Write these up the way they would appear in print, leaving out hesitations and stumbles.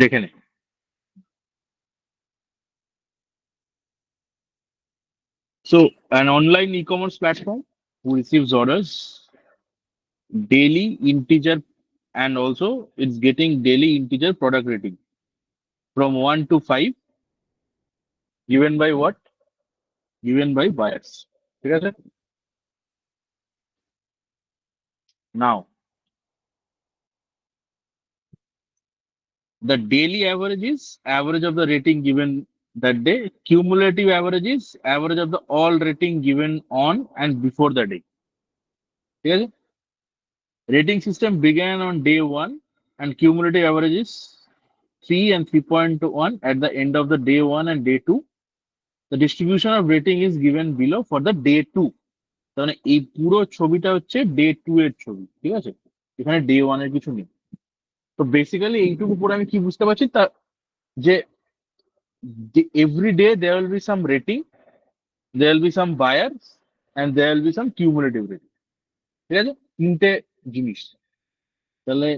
দেখে নে। So an online e-commerce platform who receives orders daily integer, and also it's getting daily integer product rating from 1 to 5, given by what? Given by buyers. ঠিক আছে? Now the daily average is average of the rating given that day. Cumulative average is average of the all rating given on and before the day. ঠিক আছে? Rating system began on day 1 and cumulative average is 3 and 3.1 at the end of the day 1 and day 2. The distribution of rating is given below for the day 2. তার মানে এই পুরো ছবিটা হচ্ছে day 2 এর ছবি, ঠিক আছে? এখানে ডে 1 এর কিছু নেই। তো বেসিক্যালি এইটুকু পরে আমি কি বুঝতে পারছি, তা যে every day there will be some rating, there will be some buyers, and there will be some cumulative rating. ঠিক আছে? তিনটে জিনিস। তাহলে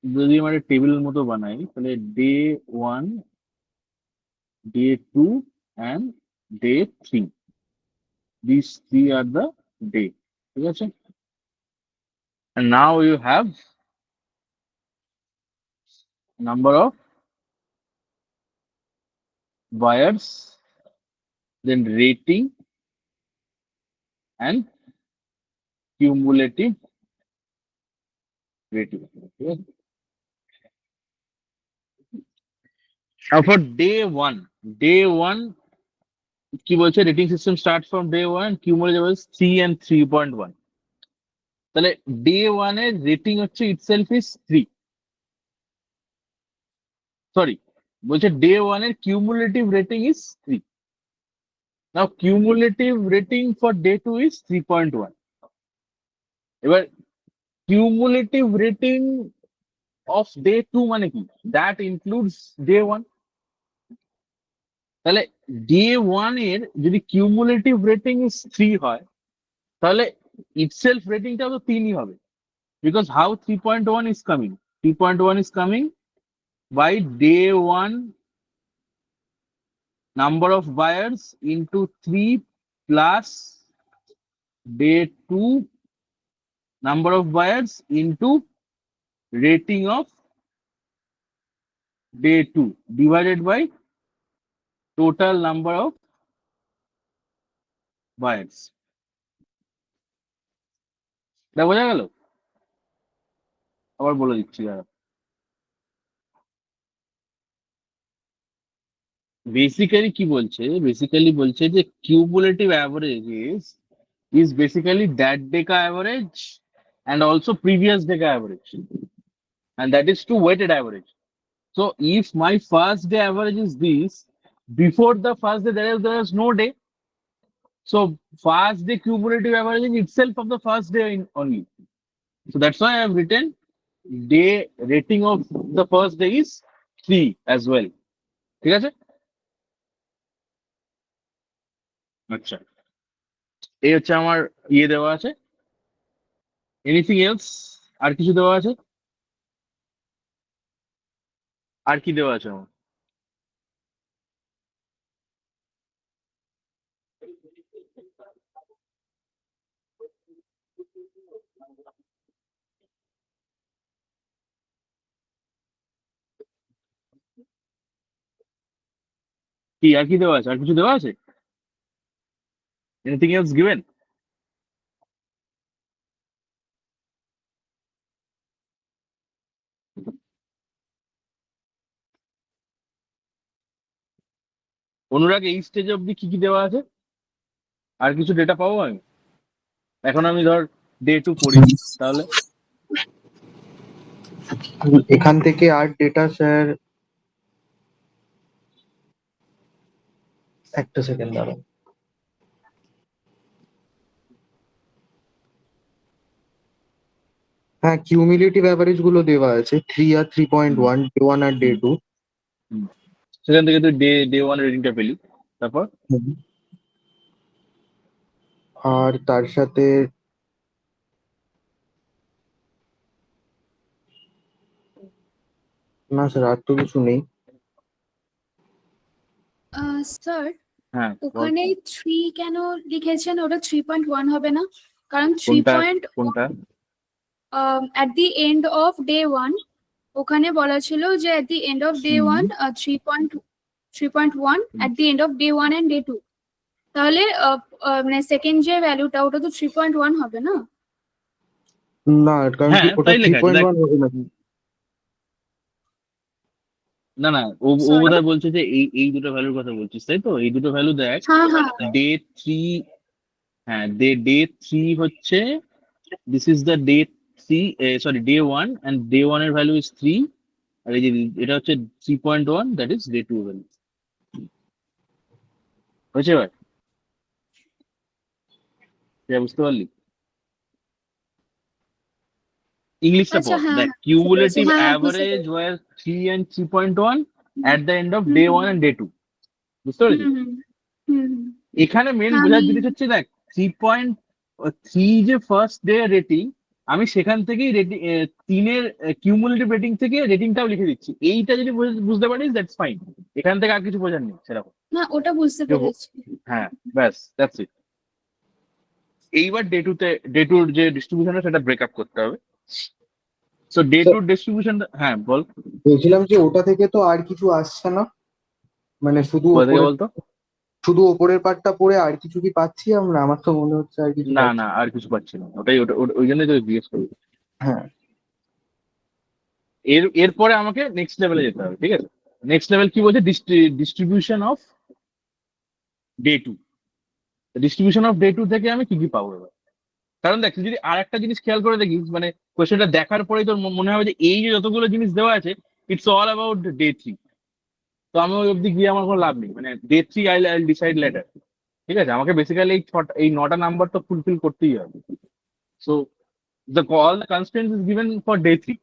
যদি আমরা টেবিলের মতো বানাই, তাহলে day 1, day 2 and day 3, these three are the day. ঠিক আছে? And now you have number of buyers, then rating and cumulative rating. Okay. Now for day one, কি বলছে rating system starts from day one, cumulative is 3 and 3.1. তাহলে day one এর rating হচ্ছে itself is 3. Sorry, বলছে day one এর cumulative rating is 3. Now cumulative rating for day 2 is 3.1. এবার cumulative rating of day 2 মানে কি? That includes day 1. তাহলে day 1 এর যদি কিউমুলেটিভ রেটিং ইজ 3 হয়, তাহলে ইটসেলফ রেটিংটাও তো 3ই হবে। Because how 3.1 is coming? 3.1 is coming by day 1 number of buyers into 3 plus day 2 number of buyers into rating of day 2 divided by total number of buyers. এটা বোঝা গেল? আবার বলে দিচ্ছি দাঁড়া। বেসিক্যালি কি বলছে? বেসিক্যালি বলছে যে cumulative average is basically that deka average and also previous deka average, and that is to weighted average. So if my first day average is this, before the first day there is no day, so first day cumulative average is itself of the first day only. So that's why I have written day rating of the first day is 3 as well. ঠিক আছে? আচ্ছা, এই হচ্ছে আমার ইয়ে দেওয়া আছে। Anything else? আর কিছু দেওয়া আছে? আর কি দেওয়া আছে আমার? কি আর কি দেওয়া আছে? আর কিছু দেওয়া আছে? Anything else given? অনুরাগ, এই স্টেজ অব্দি কি কি দেওয়া আছে? আর কিছু ডেটা পাবো আমি? এখন আমি ধর ডে 2 পড়িনি, তাহলে এখান থেকে আর ডেটা স্যার, একটা সেকেন্ড দাঁড়াও। হ্যাঁ, কিউমুলেটিভ অ্যাভারেজ গুলো দেওয়া আছে 3 আর 3.1, ডে 1 আর ডে 2। সেখান থেকে তুই ডে 1 রেটিংটা পেলি, তারপর আর তার সাথে না স্যার, আর তো কিছু নেই। স্যার, হ্যাঁ বল। ওখানে 3 কেন লিখেছেন? ওটা 3.1 হবে না? কারণ 3 কোনটা পয়েন্ট কোনটা at the end of day 1 ওখানে বলা ছিল যে at the end of day 1 3.1 at the end of day 1 and day 2। তাহলে মানে সেকেন্ড যে ভ্যালুটা ওটা তো 3.1 হবে না? না, কারণ কি হ্যাঁ ওটা তাই লেখা আছে, দেখ 3.1 হবে না। না না, ও Sorry? বোধহয় বলছে যে এই দুটো ভ্যালুর কথা বলছিস, তাই তো? এই দুটো ভ্যালু দেখ, হ্যাঁ হ্যাঁ ডে 3, হ্যাঁ ডে 3 হচ্ছে, this is the day 3, sorry day 1, and day 1 এর ভ্যালু ইজ 3, আর এই যে এটা হচ্ছে 3.1, দ্যাট ইজ ডে 2 ভ্যালু। হয়েছে এবার? এটা বুঝতে পারলি? ইংলিশটা আচ্ছা, পড়, হ্যাঁ দেখ হ্যাঁ, কিউমুলেটিভ হ্যাঁ বুঝতে অ্যাভারেজ পেরেছি। War 3 and 3.1 at the end of hmm, day hmm, 1 and day 2, বুঝতে হুম, পেরেছিস? হুম, হুম, হুম। এখানে মেন হ্যাঁ, বোঝার আমি জিনিস হচ্ছে, দেখ 3.3 যে ফার্স্ট ডে রেটিং, আমি সেখান থেকেই রেটিং 3-এর কিউমুলেটিভ রেটিং থেকে রেটিংটাও লিখে দিচ্ছি। এইটা যদি বুঝতে পারিস দ্যাটস ফাইন, এখান থেকে আর কিছু বোঝার নেই সেরকম। না, ওটা বুঝতে যে পেরেছি। হ্যাঁ ব্যাস, দ্যাটস ইট। এইবার ডে টুর যে ডিস্ট্রিবিউশন সেটা ব্রেকআপ করতে হবে। সো ডে স্যার, টুর ডিস্ট্রিবিউশন, হ্যাঁ বল। বলছিলাম যে ওটা থেকে তো আর কিছু আসছে না, মানে শুধু কোথা থেকে ওপরে, বলতো? শুধু ওপরের পার্টটা পড়ে আর কিছু কি পাচ্ছি আমরা? আমার তো মনে হচ্ছে আর কিছু না পাচ্ছি। না, আর কিছু পাচ্ছি না, ওটাই ওই জন্যই তো জিজ্ঞেস করি। হ্যাঁ এরপরে আমাকে নেক্সট লেভেলে যেতে হবে, ঠিক আছে? নেক্সট লেভেল কি বলছে? Distribution off day 2। Distribution off day 2 থেকে আমি কি কি পাবো এবার? কারণ দেখ, তুই যদি আর একটা জিনিস খেয়াল করে দেখিস, মানে কোয়েশ্চেনটা দেখার পরেই তোর মনে হবে যে এই যে যতগুলো জিনিস দেওয়া আছে, ইটস অল অ্যাবাউট ডে 3। তো আমি ওই অব্দি গিয়ে আমার কোনো লাভ নেই, মানে ডে 3 আই ডিসাইড লেটার, ঠিক আছে? আমাকে বেসিক্যালি এই 9টা নাম্বার তো ফুলফিল করতেই হবে। So all the constraints is given for day 3.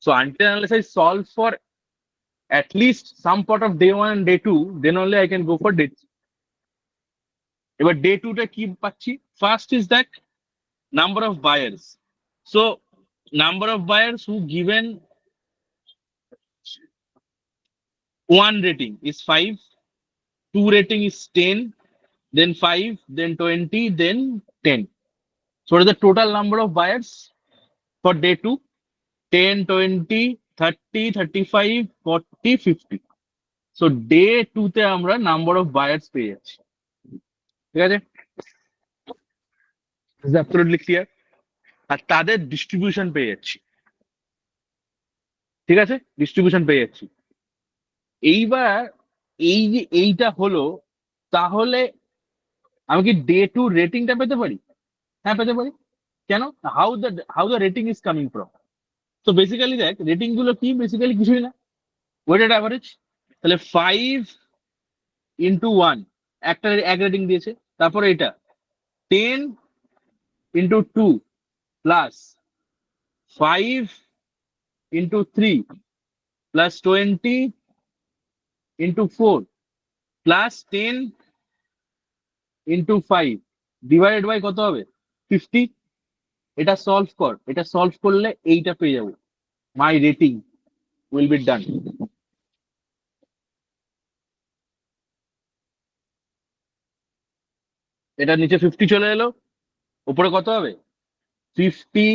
So until unless I solve for at least some part of day 1 and day 2, then only I can go for day 3. এবার day 2 টা কি পাচ্ছি? First is that number of buyers. So number of buyers who given 1 rating is 5, 2 rating is 10, then 5, then 20, then 10. So what is the total number of buyers for day 2? 10, 20, 30, 35, 40, 50. So day 2 তে আমরা number of buyers পেয়ে যাচ্ছি, ঠিক আছে? Is absolutely clear. আর তাদের distribution পেয়ে যাচ্ছি, ঠিক আছে? ডিস্ট্রিবিউশন পেয়ে যাচ্ছি। এইবার এই যে এইটা হলো, তাহলে আমি কি ডে 2 রেটিংটা পেতে পারি? হ্যাঁ পেতে পারি। কেন? How the rating is coming from. তো বেসিক্যালি দেখ, রেটিং গুলো কি? বেসিক্যালি কিছুই না, ওয়েটেড অ্যাভারেজ। তাহলে 5 ইন্টু 1, একটা এক রেটিং দিয়েছে। তারপরে এটা 10 into 2 plus 5 into 3 plus 20 into 4 plus 10 into 5 divided by কত হবে? 50। এটা সলভ কর, এটা সলভ করলে এইটা পেয়ে যাবো, মাই রেটিং উইল বি ডান। এটা নিচে 50 চলে এলো, উপরে কত হবে? 50,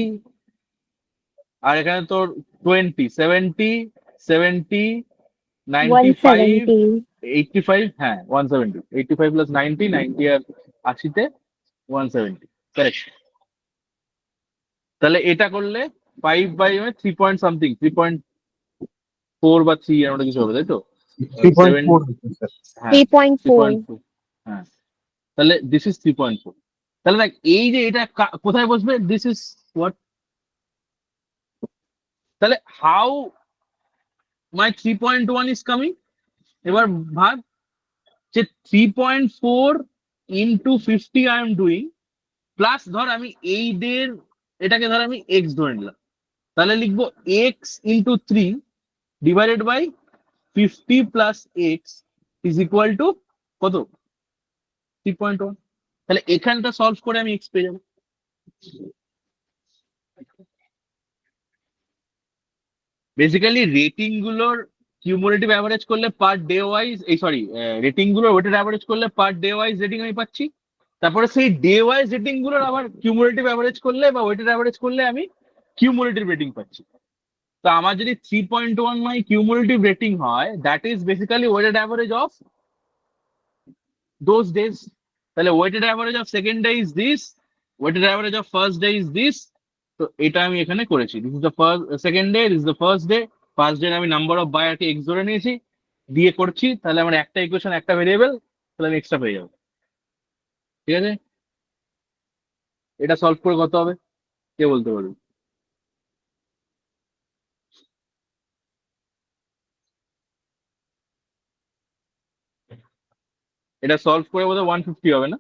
আর এখানে তোর 20, 70, 70, 95, 170 85, হ্যাঁ 170, 85 প্লাস 90, 90 আর 80-তে 170, কারেক্ট। তাহলে এটা করলে 5 বাই 3 পয়েন্ট সামথিং, 3.4 বা 3 এর মতো কিছু হবে, তাই তো? 3.4 স্যার। হ্যাঁ 3.4 3.4, হ্যাঁ। তাহলে দিস ইজ 3.4। তাহলে দেখ, এই যে এটা কোথায় বসবে? This is what. তাহলে হাউ মাই 3.1 ইজ কামিং? এবার ভাগ, যে 3.4 into 50 I am doing, plus ধর আমি এই ডের এটাকে ধর আমি এক্স ধরে নিলাম, তাহলে লিখবো X into 3 divided by 50 plus X is equal to কত, 3.1। তাহলে এখানটা সলভ করে আমি এক্স পেয়ে যাবো। বেসিক্যালি রেটিং গুলোর কিউমুলেটিভ অ্যাভারেজ করলে পার ডে ওয়াইজ, এই সরি, রেটিং গুলোর ওয়েটেড অ্যাভারেজ করলে পার ডে ওয়াইজ রেটিং আমি পাচ্ছি। তারপরে সেই ডে ওয়াইজ রেটিং গুলোর আবার কিউমুলেটিভ অ্যাভারেজ করলে বা ওয়েটেড অ্যাভারেজ করলে আমি কিউমুলেটিভ রেটিং পাচ্ছি। তো আমার যদি 3.1 মাই কিউমুলেটিভ রেটিং হয়, that is basically weighted average of those days. তাহলে weighted average of second day is this, weighted average of first day is this. তো এটা আমি এখানে করেছি, this is the first second day, this is the first day. First day আমি number of বায়ারকে X ধরে নিয়েছি, দিয়ে করছি, তাহলে আমার একটা ইকুয়েশন একটা ভেরিয়েবল, তাহলে আমি এক্সট্রা পেয়ে যাবো। ঠিক আছে, এটা সলভ করে কত হবে কে বলতে পারবে? এটা সলভ করে বোধহয় 150 হবে না?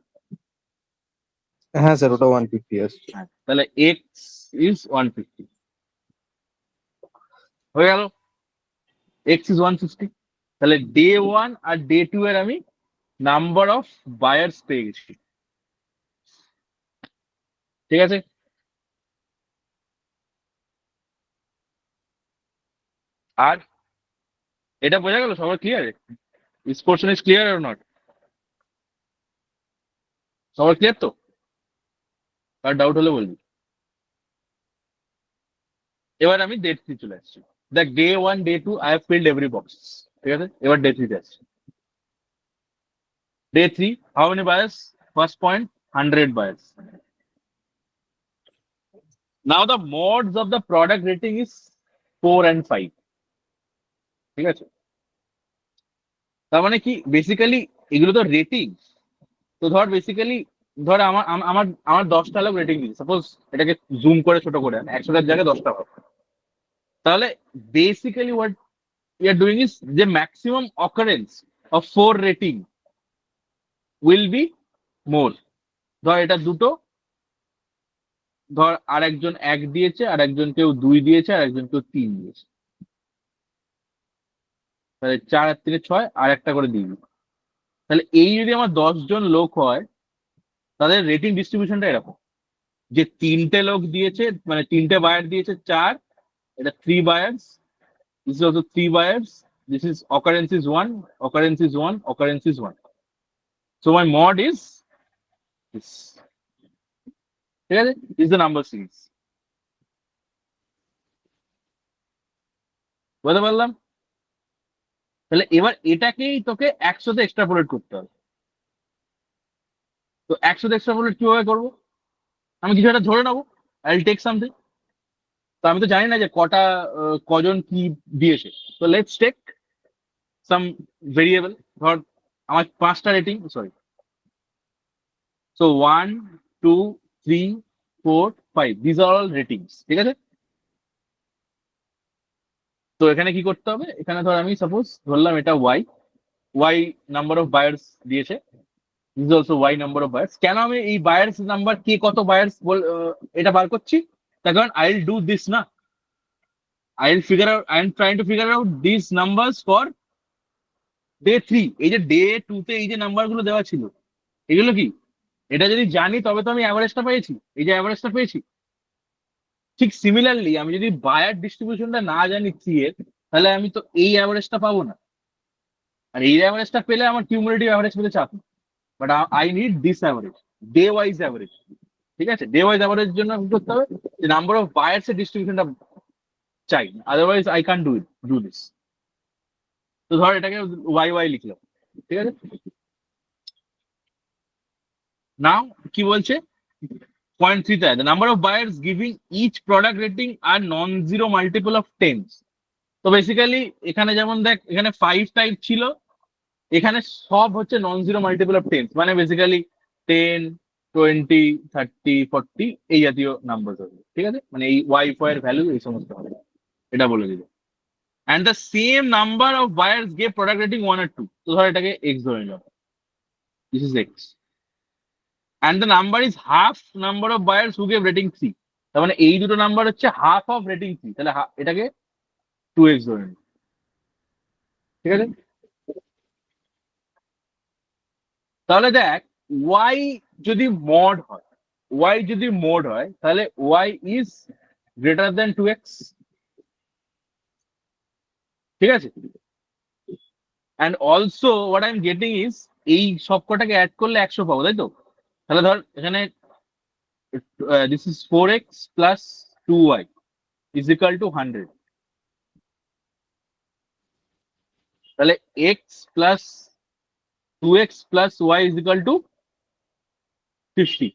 হ্যাঁ স্যার, ওটা 150 আসছে। তাহলে এক্স ইজ 150 হয়ে গেল, এক্স ইজ 150। তাহলে ডে 1 আর ডে 2 এর আমি নাম্বার অফ বায়ার্স পেয়ে গেছি। ঠিক আছে, আর এটা বোঝা গেল সবার clear? This portion is clear or not? সবার ক্লিয়ার তো? আর ডাউট হলে বলবি। এবার আমি ডে 3 চলে আসছি। দেখ, day 1 day 2 I have field every box. ঠিক আছে, এবার ডে 3 তে আসছি। Day 3, how many buyers? First point 100 buyers. Now the modes of the product rating is 4 and 5। ঠিক আছে, তার মানে কি বেসিক্যালি এগুলো তো রেটিং। তো ধর বেসিক্যালি ধর আমার আমার আমার 10টা লোক রেটিং দিচ্ছে, সাপোজ এটাকে জুম করে ছোট করে 100টার জায়গায় 10টা হবে। তাহলে basically what we are doing is the maximum occurrence of 4 rating will be more। ধর এটা দুটো, ধর আর একজন 1 দিয়েছে, আর একজন কেউ 2 দিয়েছে, আর একজন কেউ 3 দিয়েছে, তাহলে 4 আর 3 6, আর একটা করে দিবি। তাহলে এই যদি আমার 10 জন লোক হয়, তাদের রেটিং ডিস্ট্রিবিউশনটা এরকম, যে 3টে লোক দিয়েছে, মানে 3টে বায়ার দিয়েছে 4, এটা 3 buyers, this is also 3 buyers, this is occurrence is 1, occurrence is 1, occurrence is 1, so my mod is this। ঠিক আছে, is the number series। বুঝতে পারলাম? তাহলে এবার এটাকেই তোকে 100তে এক্সট্রাপোলেট করতে হবে। তো 100তে এক্সট্রাপোলেট কিভাবে করবো? আমি কিছু একটা ধরে নেবো, আই উইল টেক সামথিং। তো আমি তো জানি না যে কটা কজন কি দিয়েছে। তো লেটস টেক সাম ভেরিয়েবল। ধর আমার 5টা rating, sorry, so 1 2 3 4 5, this are all ratings. ঠিক আছে, তো এখানে কি করতে হবে? এখানে ধর আমি সাপোজ ধরলাম এটা Y, Y number of buyers দিয়েছে, this also Y number of buyers. কেন আমি এই বায়ার্স নাম্বার কে কত বায়ার্স এটা বার করছি? তার কারণ আই উইল ডু দিস না, I will figure out, I am trying to figure out this numbers for day 3। এই যে ডে 2 তে এই যে নাম্বার গুলো দেওয়া ছিল, এগুলো কি? এটা যদি জানি তবে তো আমি অ্যাভারেজটা পেয়েছি, এই যে অ্যাভারেজটা পেয়েছি। ঠিক সিমিলারলি আমি যদি বায়ার ডিস্ট্রিবিউশনটা না জানি 3 এর, তাহলে আমি তো এই অ্যাভারেজটা পাবো না। আর এই অ্যাভারেজটা পেলে আমার কিউমুলেটিভ অ্যাভারেজ পেতে চাপ, but I need this average, day wise average. ঠিক আছে, ডে ওয়াইজ অ্যাভারেজ জন্য কি করতে হবে? যে নাম্বার অফ বায়ার্স এর ডিস্ট্রিবিউশনটা চাই, otherwise I can do this. তো ধর এটাকে ওয়াই ওয়াই লিখলাম। ঠিক আছে, নাও কি বলছে পয়েন্ট 3 তে, the number of buyers giving each product rating are non-zero multiple of 10s। তো বেসিক্যালি এখানে যেমন দেখ, এখানে 5 টাইপ ছিল, এখানে সব হচ্ছে নন জিরো মাল্টিপল অফ 10, মানে বেসিক্যালি 10 20 30 40 এই জাতীয় নাম্বার হবে। ঠিক আছে, মানে এই ওয়াই এর ভ্যালু এই সমস্ত হবে, এটা বলে দিল। And the same number of buyers gave product rating 1 আর 2। তো ধর এটাকে এক্স ধরে নিলাম, this is x, and the number is half number of buyers who gave rating 3। তার মানে এই দুটো নাম্বার হচ্ছে হাফ অফ রেটিং 3, তাহলে এটাকে 2x ধরে নিই, ঠিক আছে? তাহলে দেখ y যদি মড হয়, তাহলে y is greater than 2x, ঠিক আছে? And also what I am getting is এই সবকটাকে অ্যাড করলে 100 পাবো, তাই তো? তাহলে ধর এখানে this is 4x plus 2y is equal to 100, তাহলে x plus 2x plus y is equal to 50,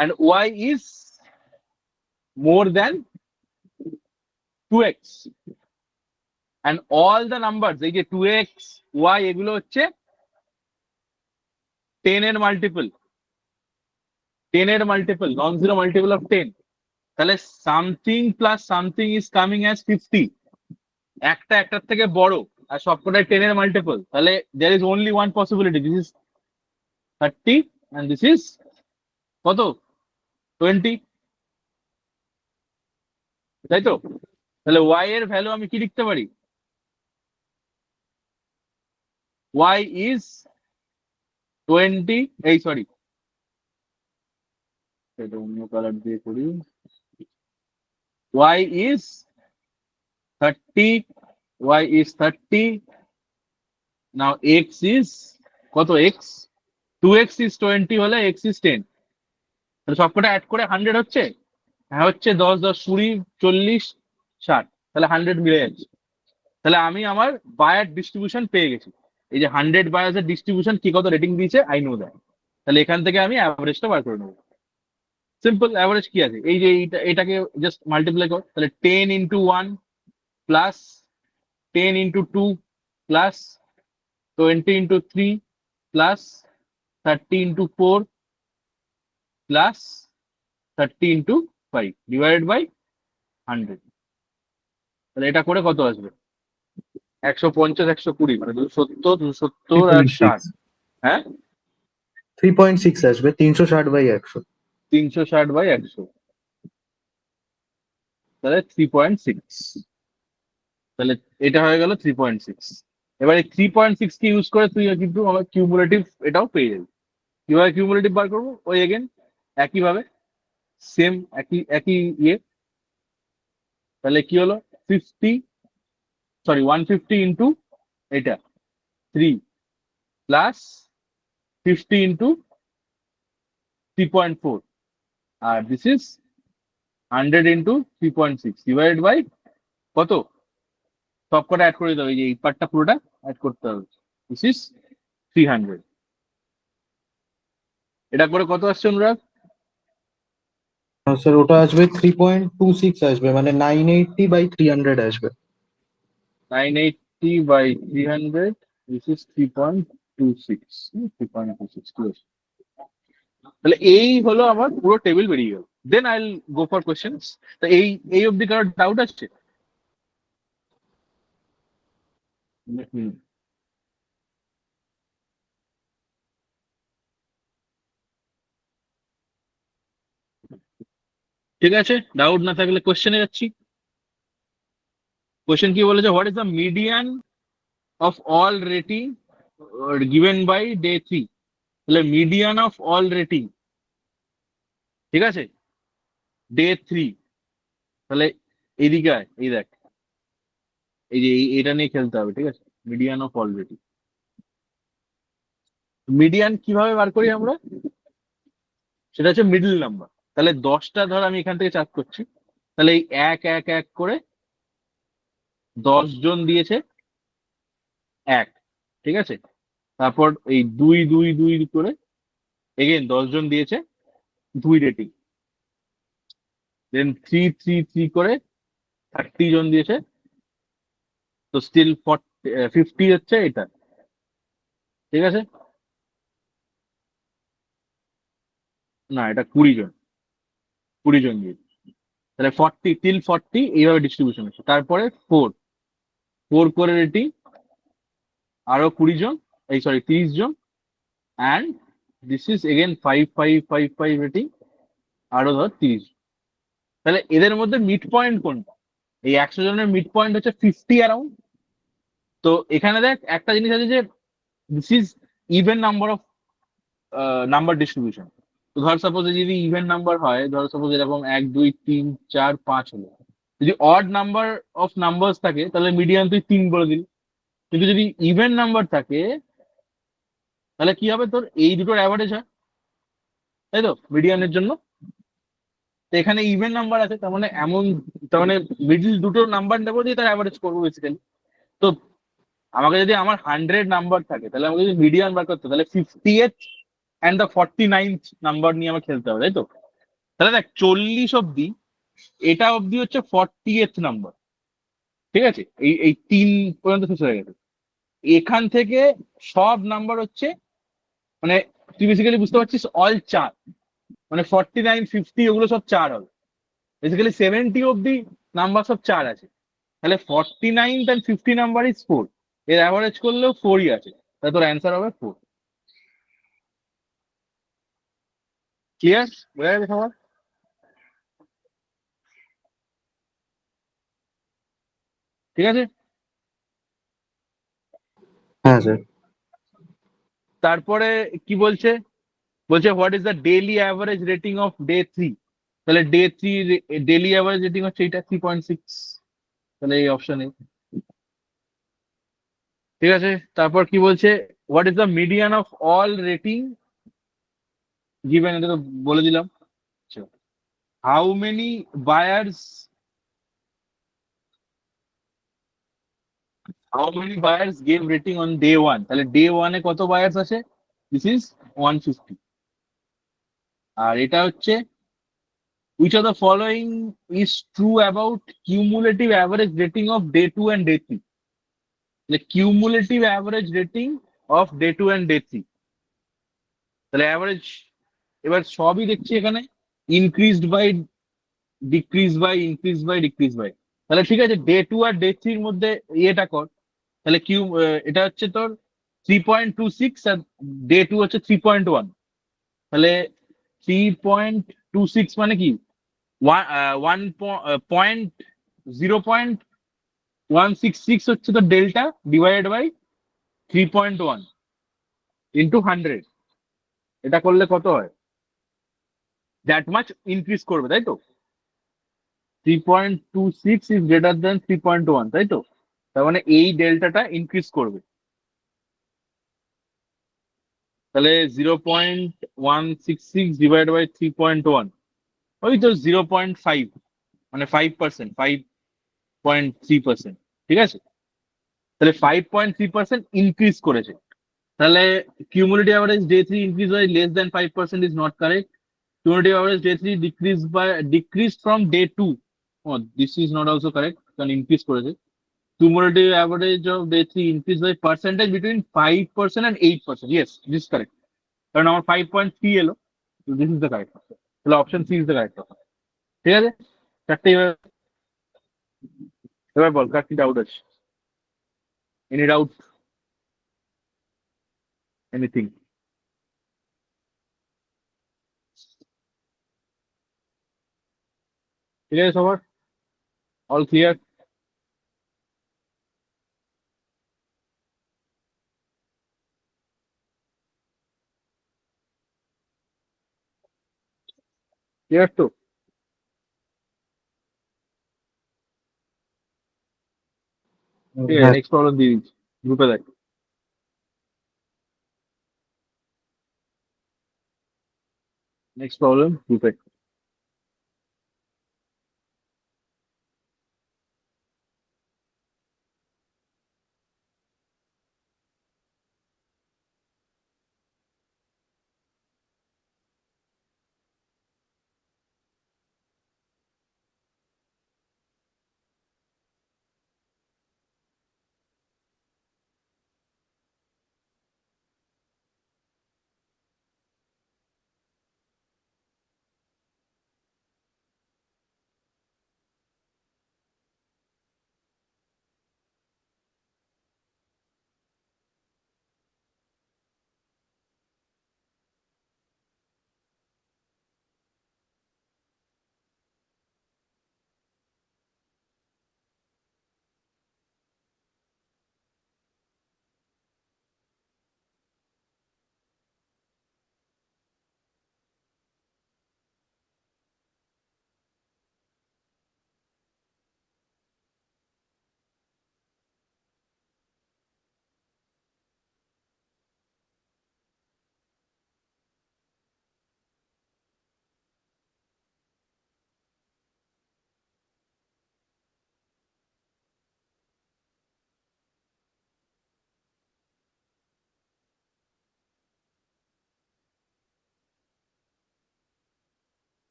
and y is more than 2x, and all the numbers এই যে 2x y এগুলো হচ্ছে 10 এর multiple, non zero multiple of 10, তাহলে something plus something is coming as 50, একটা একটার থেকে বড় আর সবকটাই 10 এর মাল্টিপল, তাহলে there is only one possibility, this is 30 and this is কত 20, তাই তো? তাহলে y এর ভ্যালু আমি কি লিখতে পারি? y is 20, এই সরি এটা অন্য কালার দিয়ে করি, y is 30, y is 30, now x is কত, x 2x is 20 হলে x is 10, তাহলে সবকটা অ্যাড করে 100 হচ্ছে, হ্যাঁ হচ্ছে 10 10 20 40 60, তাহলে 100 মিলে যাচ্ছে। তাহলে আমি আমার বায়ার ডিস্ট্রিবিউশন পেয়ে গেছি, এই যে 100 বায়ার্সের ডিস্ট্রিবিউশন কি কত রেটিং দিয়েছে আই নো দ্যাট, তাহলে এখান থেকে আমি অ্যাভারেজটা বার করে নেবো। সিম্পল, অ্যাভারেজ কি আছে, এই যে এটাকে জাস্ট মাল্টিপ্লাই কর, তাহলে 10 into 1 plus 10 into 2 plus 20 into 3 plus 30 into 4 plus 30 into 5 divided by 100, তাহলে এটা করে কত আসবে? 150 120 মানে 270 270 আর 60, হ্যাঁ 3.6 আসবে, 360/100। 360/100, তাহলে 3.6, তাহলে এটা হয়ে গেল 3.6। এবার এই 3.6 কে ইউজ করে তুই কিন্তু আমার কিউমুলেটিভ এটাও পেয়ে যাবি। কিভাবে কিউমুলেটিভ বার করবো? ওই এগেন একইভাবে সেম একই একই ইয়ে, তাহলে কি হলো 150 ইন্টু এটা 3 প্লাস 50 ইন্টু 3.4 আর this is 100 into 3.6 divided by কত, সব কটা অ্যাড করে দিতে হবে, এই পার্টটা পুরোটা অ্যাড করতে হবে, দিস ইজ 300। এটা করে কত আসছে অনুরাগ? স্যার ওটা আসবে 3.26 আসবে, মানে 980/300 আসবে। 980/300, this is 3.26, 3.26 close। তাহলে এই হলো আমার পুরো টেবিল বেরিয়ে গেল। Then I will go for questions. তো এই অবধি কারোর ডাউট আসছে? ঠিক আছে, ডাউট না থাকলে কোশ্চেনে যাচ্ছি। কোশ্চেন কি বলেছে? What is the median of all rating given by day 3? তাহলে মিডিয়ান অফ অল রেটিং, ঠিক আছে, ডে 3, তাহলে এইদিকে আয়, এই দেখ, এই যে এটা নিয়ে খেলতে হবে, ঠিক আছে? Median of all rating, median কিভাবে বার করি আমরা? সেটা হচ্ছে মিডল নাম্বার। তাহলে 10টা ধর আমি এখান থেকে চার্জ করছি, তাহলে এই এক এক এক করে 10 জন দিয়েছে 1, ঠিক আছে? তারপর এই 2 2 2 করে এগেন 10 জন দিয়েছে 2 রেটিং, দেন 3 3 3 করে 30 জন দিয়েছে, তো স্টিল 50 হচ্ছে এটা, ঠিক আছে? না, এটা 20 জন, 20 জন দিয়েছে, তাহলে 40 till 40 এইভাবে ডিস্ট্রিবিউশন হচ্ছে। তারপরে 4 4 করে রেটিং, আরো 20 জন, এই সরি 30 জন, and this is again 5 5 5 5 rating, আরো ধর 30। তাহলে এদের মধ্যে মিড পয়েন্ট কোনটা? এই 100 জনের মিড পয়েন্ট হচ্ছে 50 অ্যারাউন্ড। তো এখানে দেখ একটা জিনিস আছে যে this is even number of number distribution. তো ধর সাপোজ যদি ইভেন নাম্বার হয়, ধর সাপোজ এরকম 1 2 3 4 5 হলো। যদি অড নাম্বার অফ নাম্বারস থাকে তাহলে মিডিয়ান তুই 3 বলে দিলি। কিন্তু যদি ইভেন নাম্বার থাকে তাহলে কি হবে, তোর এই দুটোর অ্যাভারেজ হয়, তাই তো, মিডিয়ানের জন্য। তো এখানে ইভেন নাম্বার আছে, তার মানে তার মানে মিডিল দুটো নাম্বার নেবো দিয়ে তার অ্যাভারেজ করবো বেসিক্যালি। তো আমাকে যদি আমার 100 নাম্বার থাকে তাহলে আমাকে যদি মিডিয়ান বার করতে হয়, তাহলে 50th and the 49th number নিয়ে আমার খেলতে হবে, তাই তো। তাহলে দেখ 40 অব্দি, এটা অব্দি হচ্ছে 40th নাম্বার, ঠিক আছে, এই 3 পর্যন্ত শেষ হয়ে গেছে। এখান থেকে সব নাম্বার হচ্ছে, মানে তুই বেসিক্যালি বুঝতে পারছিস, অল 4, মানে 49 50 ওগুলো সব 4 হবে। বেসিক্যালি 70 অব্দি নাম্বার সব 4 আছে। তাহলে 49 and 50 নাম্বার ইজ 4, এর অ্যাভারেজ করলেও 4ই আছে, তাহলে তোর অ্যান্সার হবে 4। ক্লিয়ার? বোঝা গেছে সবার? ঠিক আছে। হ্যাঁ স্যার। তারপরে কি বলছে, বলছে what is the daily average rating off day 3। তাহলে ডে 3 ডেইলি অ্যাভারেজ রেটিং হচ্ছে এটা 3.6, তাহলে এই অপশনে। ঠিক আছে। তারপর কি বলছে, what is the median of all rating given, এটা তো বলে দিলাম। How many buyers, gave rating on day 1, তাহলে ডে 1 এ কত বায়ার্স আছে, দিস ইজ 150। আর এটা হচ্ছে which of the following is true about cumulative average rating of day 2 and day 3, the cumulative average rating of day 2 and day 3। তাহলে average এবার সবই দেখছি এখানে increased by decrease by, increase by decrease by. তাহলে ঠিক আছে, day 2 আর day 3 মধ্যে ইয়েটা কর। তাহলে এটা হচ্ছে তোর 3.26 আর ডে 2 হচ্ছে 3.1। তাহলে 3.26 মানে কি, ওয়ান পয়েন্ট 0.166 হচ্ছে তো ডেল্টা, ডিভাইডেড বাই 3.1 ইন্টু 100। এটা করলে কত হয়, দ্যাট মাচ ইনক্রিজ করবে, তাই তো। 3.26 ইজ গ্রেটার দেন 3.1, তাই তো। তার মানে এই ডেল্টাটা ইনক্রিজ করবে। তাহলে 0.166 ডিভাইড বাই 3.1, ওই তো 0.5, মানে 5%, 5.3%। ঠিক আছে। তাহলে 5.3% ইনক্রিজ করেছে। তাহলে cumulative average day 3 increase by less than 5% is not correct. Cumulative average day 3 decreased from day 2. Oh, this is not also correct. Can increase করেছে। Cumulative average of day 3 increased by percentage between 5% and 8%. Yes, this is correct. কারণ আমার 5.3 এলো, so this is the correct answer. তাহলে option C is the correct answer। ঠিক আছে। চারটে এবার বল, কার কি ডাউট আছে? Any doubt, anything? ঠিক আছে সবার, অল ক্লিয়ার? ক্লিয়ার তো? ঠিক আছে, হ্যাঁ। নেক্সট প্রবলেম দিয়ে দিচ্ছি, গ্রুপে দেখ। নেক্সট প্রবলেম গ্রুপে।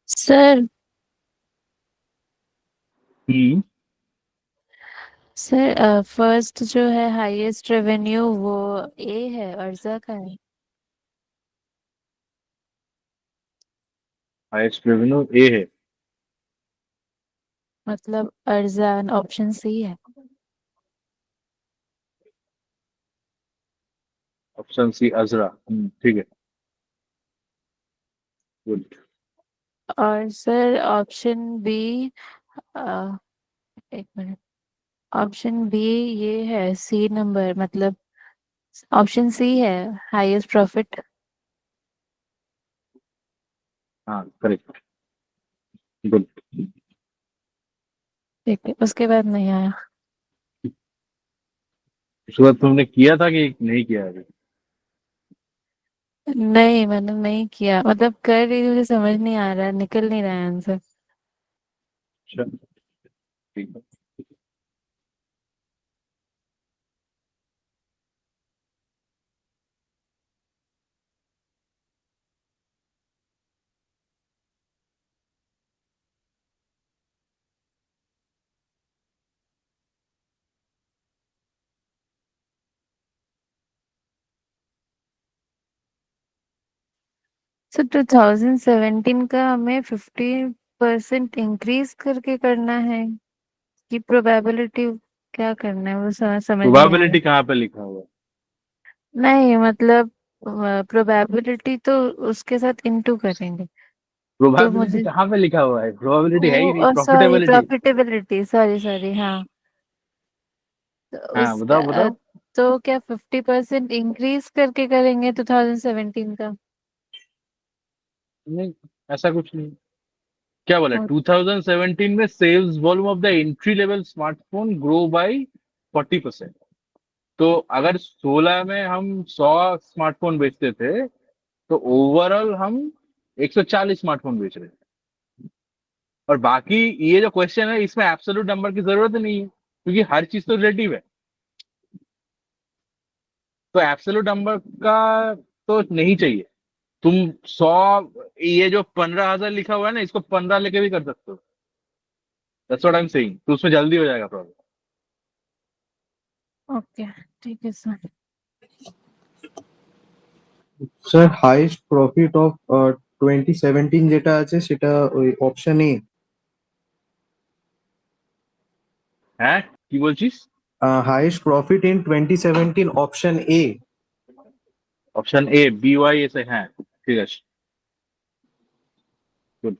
सर हम्म सर फर्स्ट जो है हाईएस्ट रेवेन्यू वो ए है, अर्जा का है। हाईएस्ट रेवेन्यू ए है। मतलब अर्जा ऑप्शन सी है। ऑप्शन सी अजरा। ठीक है, गुड। और सर ऑप्शन बी, एक मिनट, ऑप्शन बी ये है सी नंबर, मतलब ऑप्शन सी है हाईएस्ट प्रॉफिट। हाँ करेक्ट, गुड। ठीक है, उसके बाद नहीं आया। उसके बाद तुमने किया था कि नहीं किया अभी? नहीं, मैंने नहीं किया, मतलब कर रही थी, मुझे समझ नहीं आ रहा, निकल नहीं रहा है आंसर। अच्छा, ठीक है। सर 2017 का हमें 50% इंक्रीज करके करना है कि प्रोबेबिलिटी, क्या करना है वो समझ नहीं आ रहा। प्रोबेबिलिटी कहाँ पे लिखा हुआ है? नहीं मतलब प्रोबेबिलिटी तो उसके साथ इनटू करेंगे, तो प्रोबेबिलिटी मुझे कहाँ पे लिखा हुआ है? प्रोबेबिलिटी है ही नहीं, वो sorry, profitability. Profitability, sorry sorry, हाँ। तो हाँ उसका बताओ बताओ। तो क्या 50% इंक्रीज करके करेंगे 2017 का? नहीं, ऐसा कुछ नहीं। क्या बोला? और 2017 में sales volume of the entry level smartphone grow by 40%। तो अगर 16 में हम 100 स्मार्टफोन बेचते थे, तो ओवरऑल हम 140 स्मार्टफोन बेच रहे हैं। और बाकी ये जो क्वेश्चन है, इसमें एब्सोल्यूट नंबर की जरूरत नहीं है, क्योंकि हर चीज तो रिलेटिव है। तो एब्सोल्यूट नंबर का तो नहीं चाहिए। तुम 100, ये जो 15,000 लिखा हुआ है ना, इसको 15 लेके भी कर सकते हो। That's what I am saying. तो उसमें जल्दी हो जाएगा प्रॉब्लम। ओके, ठीक है sir. Sir highest profit of 2017 যেটা আছে সেটা ওই অপশন এ। হ্যাঁ, কি বলছিস? Highest profit in 2017 option A. Option A, BYSI, হ্যাঁ ঠিক আছে, গুড।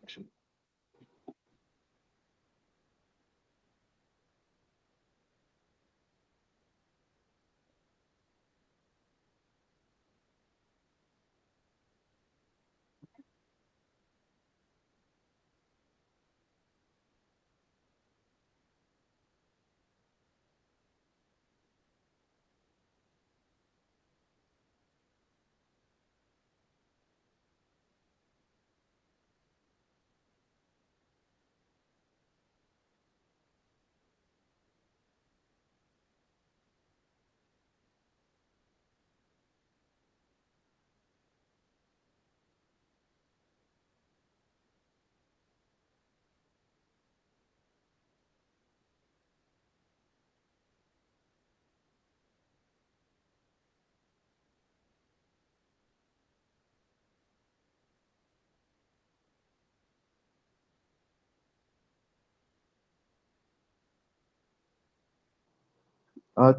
আর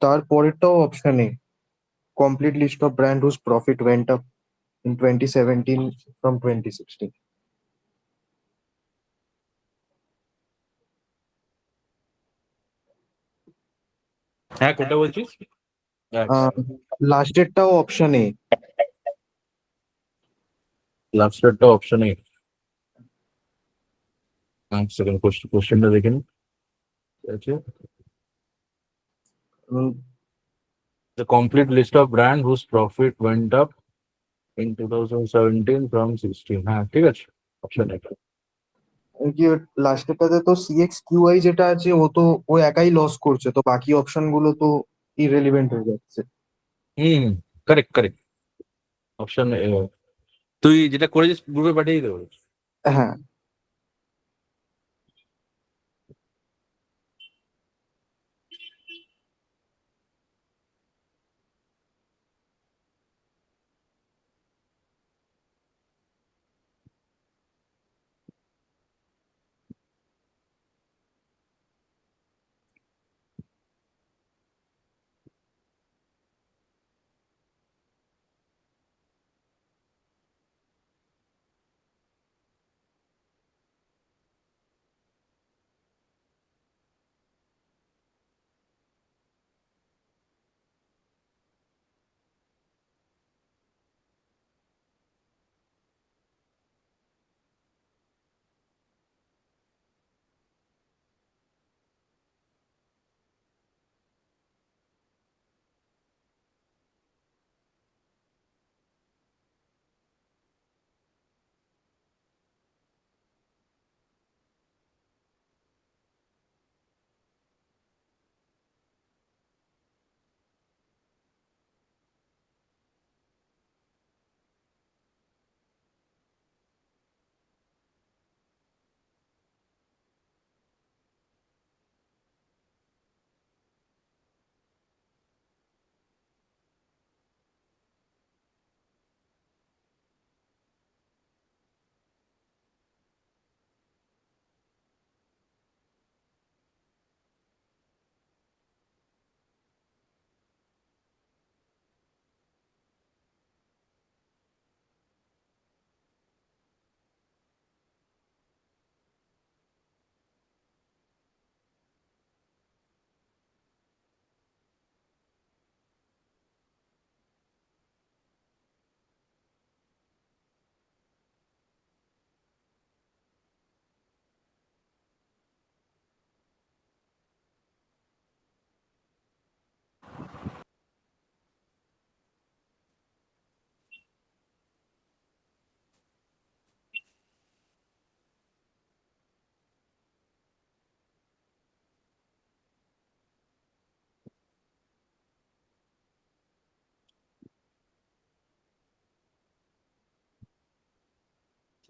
তার পরেরটাও option A, complete list of brand whose profit went up in 2017 from 2016। হ্যাঁ, কোনটা বলছিস? লাস্টেরটাও অপশন এ। লাস্টেরটা অপশন এ। এক সেকেন্ড, কোশ্চেনটা দেখে নি। আছে the complete list of brand whose profit went up in 2017 from 16। হ্যাঁ ঠিক আছে, অপশন এটা। লাস্টেরটাতে তো সিএক্স কিউআই যেটা আছে ও একাই লস করছে, তো বাকি অপশন গুলো তো ইররেলিভেন্ট হয়ে যাচ্ছে। হুম, কারেক্ট কারেক্ট, অপশন এ। তুই যেটা করেছিস গ্রুপে পাঠিয়ে দেবো। হ্যাঁ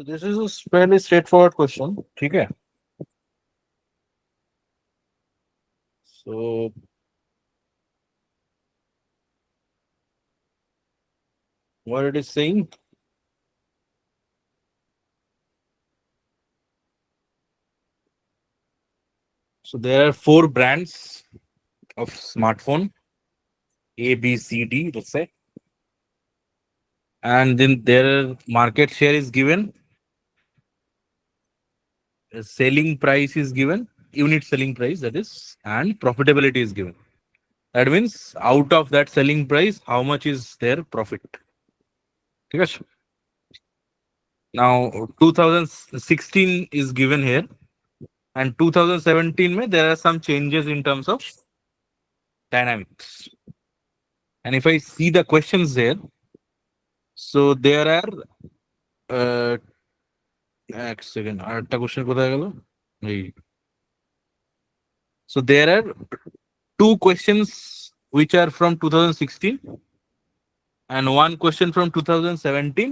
So this is a fairly straightforward question. Okay. So what it is saying? So there are 4 brands of smartphone, A, B, C, D, let's say. And then their market share is given, selling price is given, unit selling price that is, and profitability is given. That means out of that selling price, how much is their profit? Okay. Now 2016 is given here, and 2017 mein there are some changes in terms of dynamics. And if I see the questions there, so there are এক second আরেকটা question কোথায় গেল এই so there are 2 questions which are from 2016 and 1 question from 2017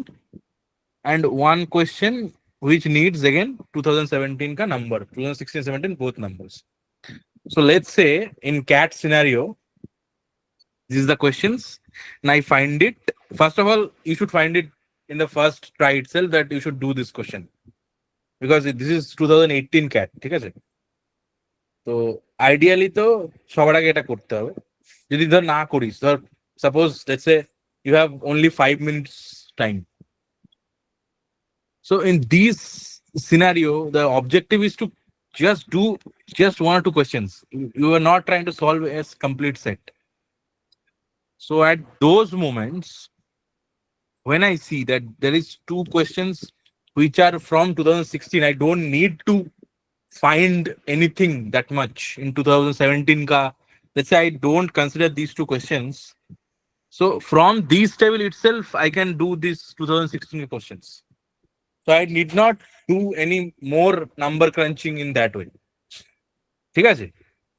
and 1 question which needs again 2017 ka number 2016-17 both numbers. So let's say in cat scenario this is the questions and I find it. First of all, you should find it in the first try itself that you should do this question because this is 2018 cat. ঠিক আছে? তো ideally তো সবার আগে এটা করতে হবে। যদি ধর না করিস, ধর suppose let's say you have only 5 minutes time. So in this scenario, the objective is to just do just 1 or 2 questions. You are not trying to solve a complete set. So at those moments, when I see that there is 2 questions which are from 2016, I don't need to find anything that much in 2017 ka. Let's say I don't consider these 2 questions. So from this table itself, I can do these 2016 questions. So I need not do any more number crunching in that way. ঠিক আছে?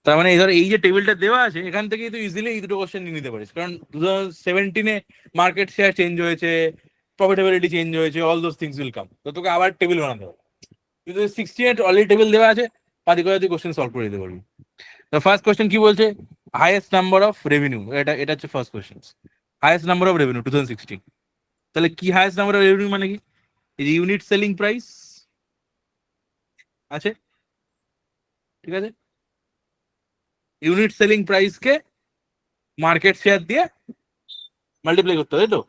তার মানে ধর এই যে টেবিলটা দেওয়া আছে এখান থেকেই তো ইজিলি এই দুটো কোশ্চেন নিয়ে নিতে পারিস, কারণ 2017 এ মার্কেট শেয়ার চেঞ্জ হয়েছে, প্রফিটেবিলিটি চেঞ্জ হয়েছে, all those things will come. তো তোকে আবার টেবিল বানাতে হবে। কিন্তু 68 অলরেডি টেবিল দেওয়া আছে, পাতি করে তুই কোশ্চেন সলভ করে দিতে পারবি। তো ফার্স্ট কোশ্চেন কি বলছে? হাইয়েস্ট নাম্বার অফ রেভিনিউ, এটা হচ্ছে first question. Highest number of revenue 2016, তাহলে কি হাইয়েস্ট নাম্বার অফ রেভিনিউ মানে কি? এই যে ইউনিট সেলিং প্রাইস আছে, ঠিক আছে, ইউনিট সেলিং প্রাইসকে মার্কেট শেয়ার দিয়ে মাল্টিপ্লাই করতে হবে, তো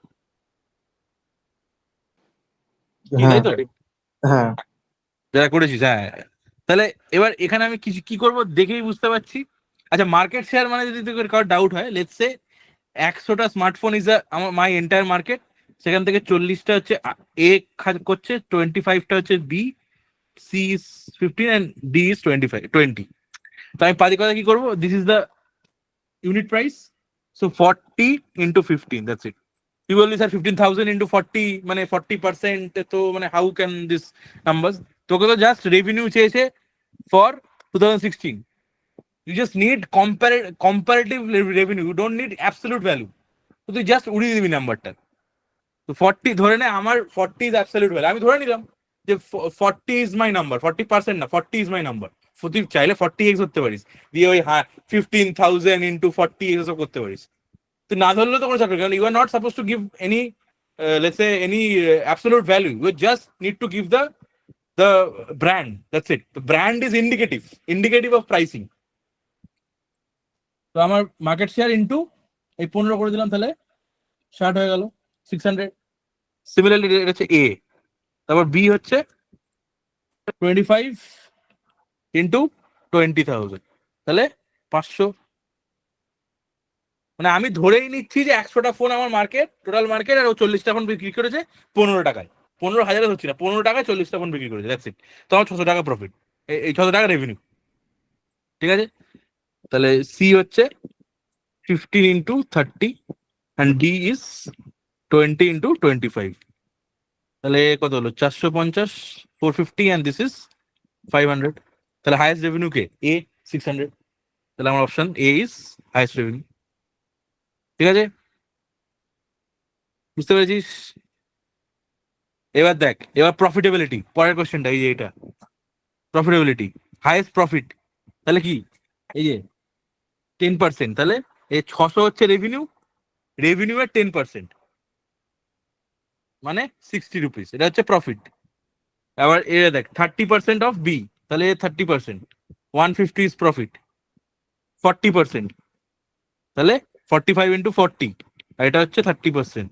হ্যাঁ তাই তো হ্যাঁ যারা করেছিস, হ্যাঁ। তাহলে এবার এখানে আমি কিছু কি করব দেখেই বুঝতে পারছি। আচ্ছা, মার্কেট শেয়ার মানে যদি তোর কারোর ডাউট হয়, লেটস সে 100টা স্মার্টফোন ইজ আমার মাই এন্টায়ার মার্কেট, সেখান থেকে 40টা হচ্ছে এ করছে, 25টা হচ্ছে B, C is 15 and D is 20। তো আমি পাতি কথা কি করবো, this is the unit price, so 40 into 15, that's it. তুই বললি স্যার 15,000 into 40 মানে 40%, তো মানে হাউ ক্যান দিস নাম্বারস? তোকে তো জাস্ট রেভিনিউ চেয়েছে for 2016। You just need comparative revenue, you don't need absolute value. তো তুই জাস্ট উড়িয়ে দিবি নাম্বারটা। তো 40 ধরে নে, আমার 40 ইজ অ্যাবসলিউট ভ্যালু, আমি ধরে নিলাম যে 40 ইজ মাই নাম্বার, 40% না, 40 ইজ মাই নাম্বার। তুই চাইলে 40x ধরতে পারিস, দিয়ে ওই 15,000 into 40 এসব করতে পারিস। তুই না ধরলেও তো কোনো চাকরি, কারণ you are not suppose to give any let's say any absolute value. You just need to give the brand, that's it. The brand is indicative of pricing. তো আমার মার্কেট শেয়ার ইনটু এই 15 করে দিলাম, তাহলে 60 হয়ে গেল 600। সিমিলারলি এটা হচ্ছে এ, তারপর বি হচ্ছে 25 into 20,000, তাহলে 500। মানে আমি ধরেই নিচ্ছি যে 100টা ফোন আমার মার্কেট, টোটাল মার্কেট, আর ও 40টা ফোন বিক্রি করেছে 15 টাকায়। 15,000 হচ্ছে না, 15 টাকায় 40টা ফোন বিক্রি করেছে, দ্যাটস ইট। তো আমার 600 টাকা প্রফিট, এই 600 টাকা রেভিনিউ, ঠিক আছে। তাহলে সি হচ্ছে 15 into 30 and D is 20 into 25, তাহলে কত হলো? 450, 450 and this is 500। তাহলে হাইয়েস্ট রেভিনিউ কে? এ, 600। তাহলে আমার option A is highest revenue, ঠিক আছে, বুঝতে পেরেছিস? এবার দেখ, এবার প্রফিটেবিলিটি, পরের কোশ্চেনটা এই যে এটা প্রফিটেবিলিটি, হাইয়েস্ট প্রফিট, তাহলে কি? এই যে 10%, তাহলে এই 600 হচ্ছে রেভিনিউ, রেভিনিউ এর 10% মানে 60 রুপিস, এটা হচ্ছে প্রফিট। আবার এটা দেখ 30% অফ বি, তাহলে 30%, 150 ইজ প্রফিট। 40%, তাহলে 45 into 40, আর এটা হচ্ছে 30%,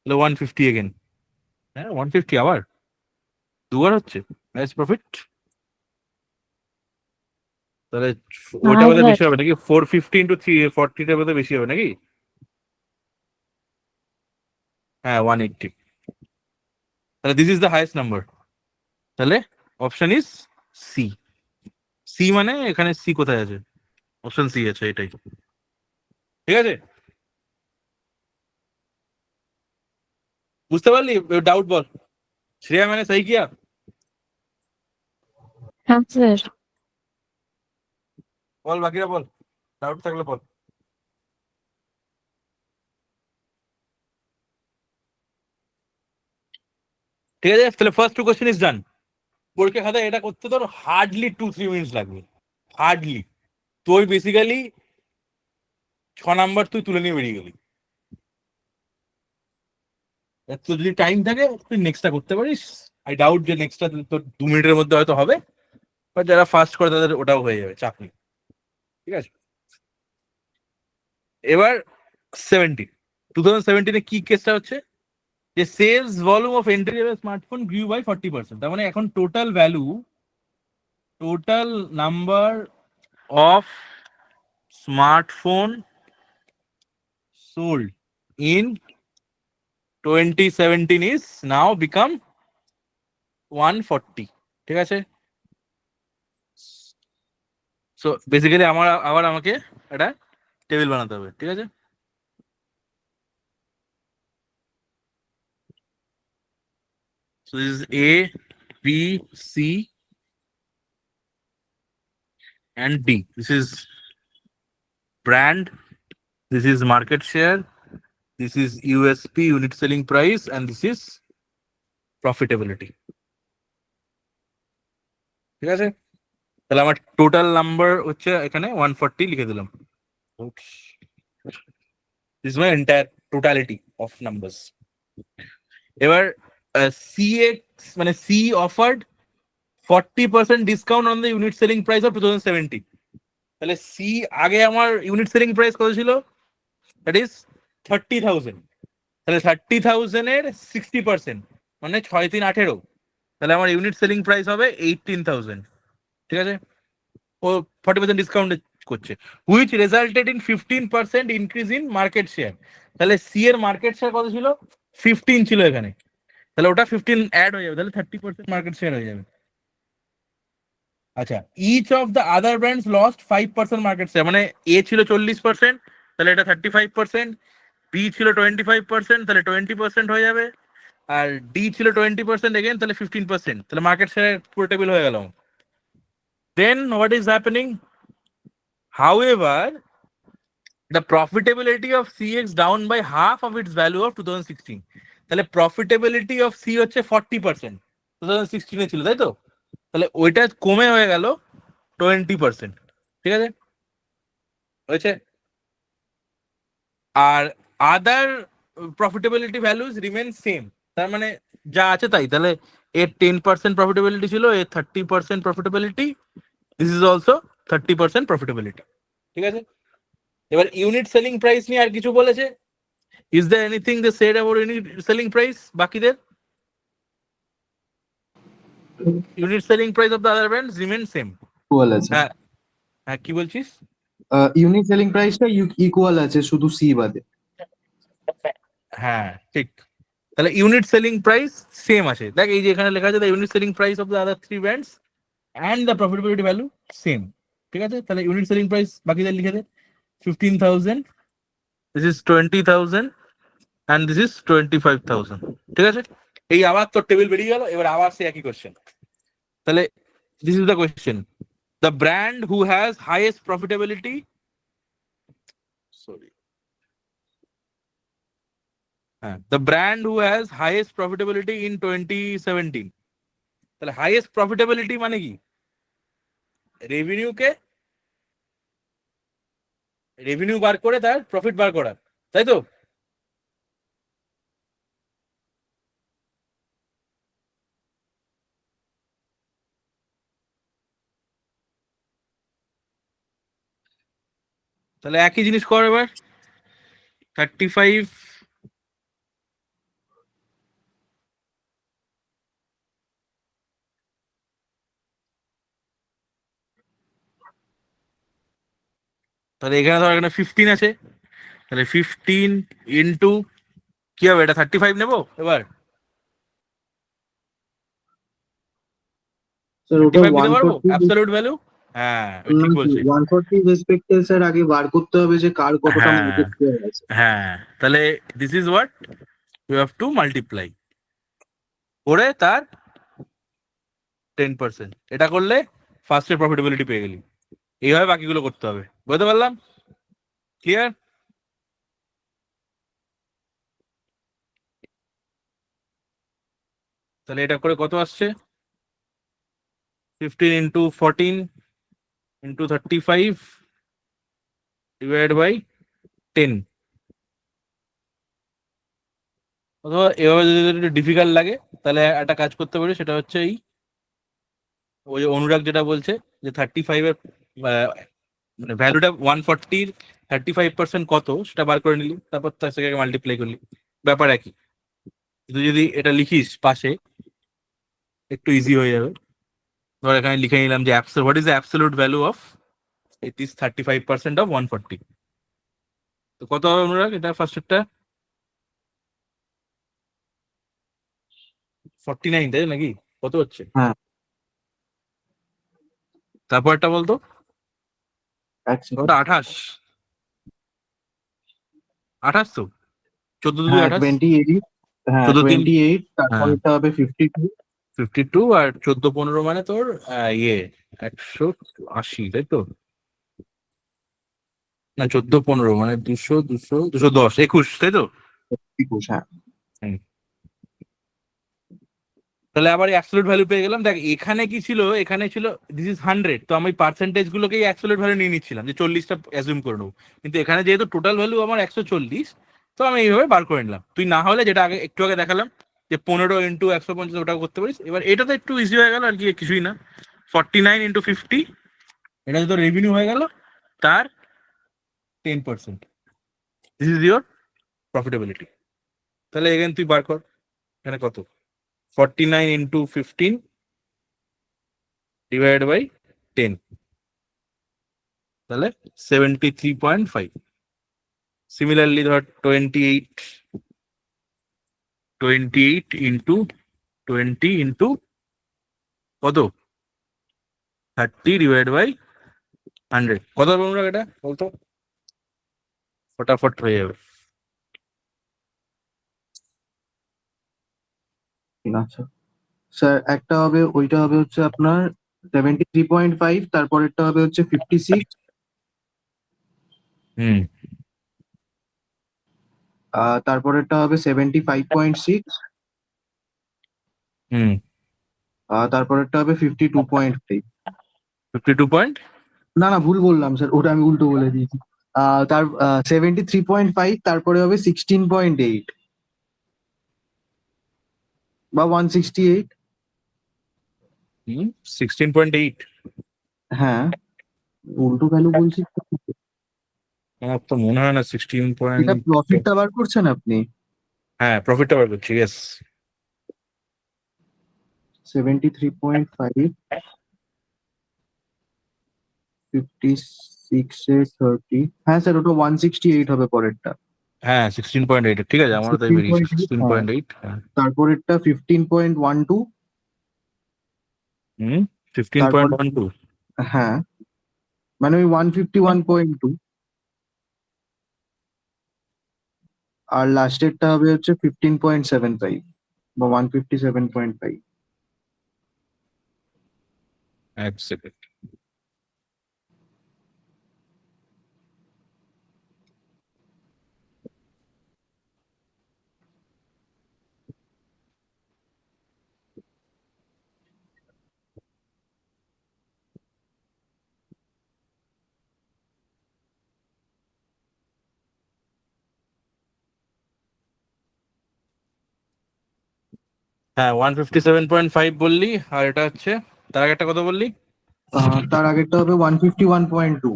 তাহলে 150 এগেন, হ্যাঁ 150 আবার দুবার হচ্ছে হাইয়েস্ট প্রফিট। তাহলে ওইটা বোধহয় বেশি হবে নাকি? 450 into 340টা বোধহয় বেশি হবে নাকি? হ্যাঁ 180। তাহলে this is the highest number, তাহলে অপশন ইজ সি। সি মানে এখানে সি কোথায় আছে? অপশন সি আছে, এটাই, ঠিক আছে। বুঝতে পারলি? ডাউট বল। শ্রেয়া মানে সহি কিয়া? हाँ सर। বল, বাকিরা বল, ডাউট থাকলে বল। ঠিক আছে, তাহলে first two question is done. পরীক্ষা খাতায় এটা করতে তোর হার্ডলি 2-3 মিনিটস লাগবে, হার্ডলি। তুই বেসিক্যালি 6 নাম্বার তুই তুলে নিয়ে বেরিয়ে গেলি। তো যদি টাইম থাকে তুই নেক্সটটা করতে পারিস। আই ডাউট যে নেক্সটটা তোর 2 মিনিটের মধ্যে হয়তো হবে, বাট যারা ফার্স্ট করে তাদের ওটাও হয়ে যাবে, চাপ নেই, ঠিক আছে। এবার 2017 কি কেসটা হচ্ছে যে sales volume of entry level smartphone grew by 40%। তার মানে এখন total value, total number of smartphone sold in 2017 is now become 140, ঠিক আছে। সো বেসিক্যালি আমাকে একটা টেবিল বানাতে হবে, ঠিক আছে। So this is A, B, C and D. This is brand, this is market share, this is USP, unit selling price, and this is profitability. ঠিক আছে, তাহলে আমার টোটাল নাম্বার হচ্ছে এখানে 140 লিখে দিলাম। This is my entire totality of numbers. এবার CX মানে C offered 40% discount on the unit selling price of 2017. তাহলে C আগে আমার ইউনিট সেলিং প্রাইস কত ছিল? That is 30,000। তাহলে 30,000 এর 60% মানে 6,318। তাহলে আমার ইউনিট সেলিং প্রাইস হবে 18,000। ঠিক আছে, ও 40% ডিসকাউন্ট করছে, which resulted in 15% increase in market share. তাহলে সি এর মার্কেট শেয়ার কত ছিল? 15 ছিল এখানে, তাহলে ওটা 15 অ্যাড হয়ে যাবে, তাহলে 30% মার্কেট শেয়ার হয়ে যাবে। আচ্ছা, each of the other brands lost 5% market share, মানে এ ছিল 40%, তাহলে এটা 35%, বি ছিল 25%, তাহলে 20% হয়ে যাবে, আর ডি ছিল 20% এগেন, তাহলে 15%, তাহলে মার্কেট শেয়ার পুরো টেবিল হয়ে গেল। Then what is happening? However, the profitability of CX down by half of its value of 2016. তাহলে profitability of C হচ্ছে 40%, 2016 এ ছিল, তাই তো? তাহলে ওইটা কমে হয়ে গেল 20%। ঠিক আছে, হয়েছে। আর আদার প্রফিটেবিলিটি ভ্যালুজ রিমেন সেম, তার মানে যা আছে তাই। তাহলে এর 10% প্রফিটেবিলিটি ছিল, এর 30% profitability, this is also 30% profitability. ঠিক আছে, এবার ইউনিট সেলিং প্রাইস নিয়ে আর কিছু বলেছে? Is there anything they said about unit selling price বাকিদের? Unit selling price of the other brands remain same. Equal আছে, হ্যাঁ হ্যাঁ, কি বলছিস? ইউনিট সেলিং প্রাইসটা ইকুয়াল আছে শুধু সি বাদে। হ্যাঁ ঠিক, তাহলে ইউনিট সেলিং প্রাইস সেম আছে। দেখ এই যে এখানে লেখা আছে the unit selling price of the other three brands and the profitability value same. ঠিক আছে, তাহলে ইউনিট সেলিং প্রাইস বাকিদের লিখে দে, 15,000, this is 20,000, and this is 25,000। ঠিক আছে, এই আবার তোর টেবিল বেরিয়ে গেল। এবার আবার সে একই কোশ্চেন, তাহলে this is the question, the brand who has highest profitability, sorry হ্যাঁ, the brand who has highest profitability in 2017। তাহলে হাইয়েস্ট প্রফিটেবিলিটি মানে কি? রেভিনিউ বার করে তার প্রফিট বার করা, তাই তো? তাহলে একই জিনিস কর এবার, 35, তাহলে এখানে ধর এখানে 15 আছে, তাহলে 15 ইন্টু কি হবে, এটা 35 নেবো এবার, স্যার ওটা 35 নিতে পারবো 140 অ্যাবসলিউট ভ্যালু। হ্যাঁ ঠিক বলছি, 140 রেসপেক্টে স্যার আগে বার করতে হবে যে কার কতটা হ্যাঁ মার্কেট শেয়ার আছে। হ্যাঁ, তাহলে this is what you have to multiply করে তার 10%। এটা করলে ফার্স্টের প্রফিটেবিলিটি পেয়ে গেলি। এইভাবে বাকিগুলো করতে হবে, বুঝতে পারলাম? ক্লিয়ার? তাহলে এটা করে কত আসছে? 15 ইন্টু 14 ইন্টু 35 ডিভাইড বাই 10। অথবা এভাবে যদি একটু ডিফিকাল্ট লাগে তাহলে একটা কাজ করতে পারি, সেটা হচ্ছে এই ওই অনুরাগ যেটা বলছে যে 35 এর মানে ভ্যালুটা 140 35% কত সেটা বার করে নিলি, তারপর তার সাথে মাল্টিপ্লাই করলি, ব্যাপার একই। কিন্তু যদি এটা লিখিস পাশে একটু ইজি হয়ে যাবে। ধর এখানে লিখে নিলাম যে what is the absolute value of it is 35% of 140। তো কত হবে অনুরাগ এটা? ফার্স্টেরটা 49, তাই নাকি? কত হচ্ছে? হ্যাঁ। তারপরটা বলতো এক second। ওটা 28 তো 14 2 হ্যাঁ 28, 28, হ্যাঁ 14 28, তারপর হ্যাঁ এটা হবে 52। 52 আর 14 15 মানে তোর ইয়ে 180, তাই তো? না 14 15 মানে 200 200 210 21, তাই তো? 21, হ্যাঁ। তাহলে আবার অ্যাবসলিউট ভ্যালু পেয়ে গেলাম। দেখ এখানে কি ছিল, এখানে ছিল দিস ইজ 100, তো আমি পার্সেন্টেজ গুলোকেই অ্যাবসলিউট ভ্যালু নিয়ে নিচ্ছিলাম যে 40টা অ্যাজিউম করে নেবো, কিন্তু এখানে যেহেতু টোটাল ভ্যালু আমার 140, তো আমি এইভাবে বার করে নিলাম। তুই না হলে যেটা আগে একটু আগে দেখালাম যে 15 ইন্টু 150 ওটাও করতে পারিস। এবার এটা তো একটু ইজি হয়ে গেল আর কি, কিছুই না। 49 ইন্টু 50, এটা তো রেভিনিউ হয়ে গেল তার 10%। This is your profitability. তাহলে এখানে তুই বার কর, এখানে কত, 49 ইন্টু 15 ডিভাইড বাই 10, তাহলে 73.5। সিমিলারলি ধর 28 ইন্টু 20 ইন্টু কত, 30 ডিভাইড বাই 100, কত বলুন এটা বলতো, ফটাফট হয়ে যাবে। আচ্ছা স্যার, একটা হবে, ওইটা হবে হচ্ছে আপনার 73.5, তারপরেরটা হবে হচ্ছে 56, হুম তারপরেরটা হবে 75.6, হুম তারপরেরটা হবে 52.5। 52 পয়েন্ট, না না, ভুল বললাম স্যার, ওটা আমি উল্টো বলে দিয়েছি। তার 73.5, তারপরে হবে 16.8 বা 168। 16.8। হ্যাঁ, উল্টো ভ্যালু বলছি। আমার তো মনে হয় না 16 পয়েন্ট। এটা প্রফিটটা বার করছেন আপনি? হ্যাঁ প্রফিটটা বার করছি, ইয়েস। 73.5, 56 এ 30, হ্যাঁ স্যার, ওটা 168 হবে পরেরটা। হ্যাঁ 16.8, ঠিক আছে, আমার তাই বেরিয়েছে 16.8। হ্যাঁ তারপরেরটা 15.12, হুম, তারপরে 15.12। হ্যাঁ, মানে ওই 151.2, আর লাস্টেরটা হবে হচ্ছে 15.75 বা 157.5। এক সেকেন্ড। হ্যাঁ 157.5 বললি, আর এটা হচ্ছে তার আগে একটা কত বললি? তার আগেরটা হবে 151.2।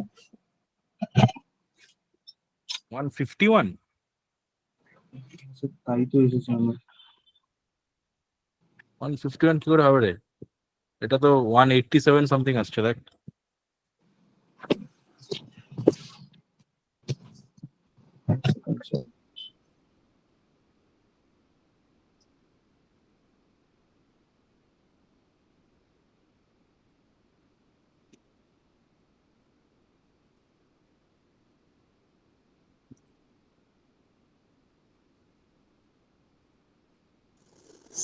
151। তাই তো এসেছে আমার। 151 কি করে হবে রে? এটা তো 187 সামথিং আসছে, দেখ। আচ্ছা,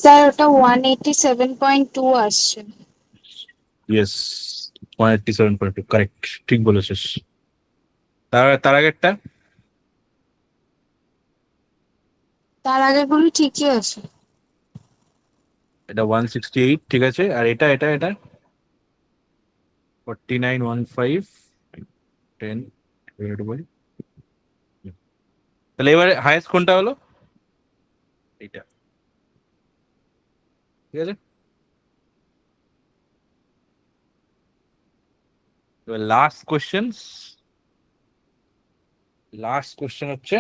স্যার ওটা 187.2 আসছে। ইয়েস, 187.2 কারেক্ট, ঠিক বলেছিস। তার আগেরটা তার আগের গুলো ঠিকই আছে। এটা 168, ঠিক আছে, আর এটা এটা এটা 49.15 10 divided by, তাহলে এবারে হাইয়েস্ট কোনটা হলো? এইটা, ঠিক আছে। এবার লাস্ট কোশ্চেন হচ্ছে,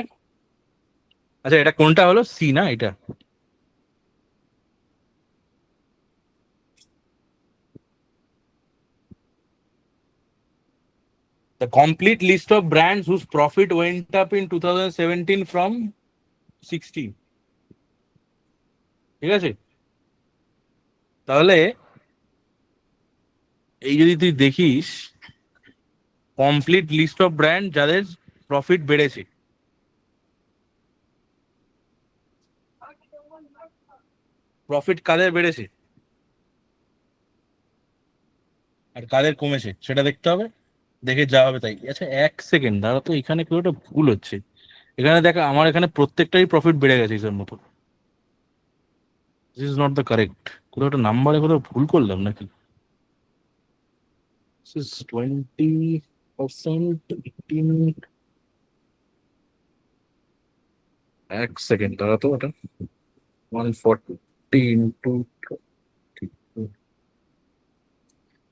আচ্ছা এটা কোনটা হলো, সি না এটা? The complete list of brands whose profit went up in 2017 from 16, ঠিক আছে। তাহলে এই যদি তুই দেখিস কমপ্লিট লিস্ট অফ ব্র্যান্ড যাদের প্রফিট বেড়েছে, প্রফিট কাদের বেড়েছে আর কাদের কমেছে সেটা দেখতে হবে, দেখে যা হবে তাই। আচ্ছা এক সেকেন্ড দাঁড়া, তো এখানে কেউ একটা ভুল হচ্ছে। এখানে দেখ আমার এখানে প্রত্যেকটাই প্রফিট বেড়ে গেছে হিসাব মতো। This is not the correct, কোথাও একটা নাম্বারে কোথাও ভুল করলাম নাকি? This is 20%, 18। এক সেকেন্ড দাঁড়া তো, ওটা 140 ইন্টু,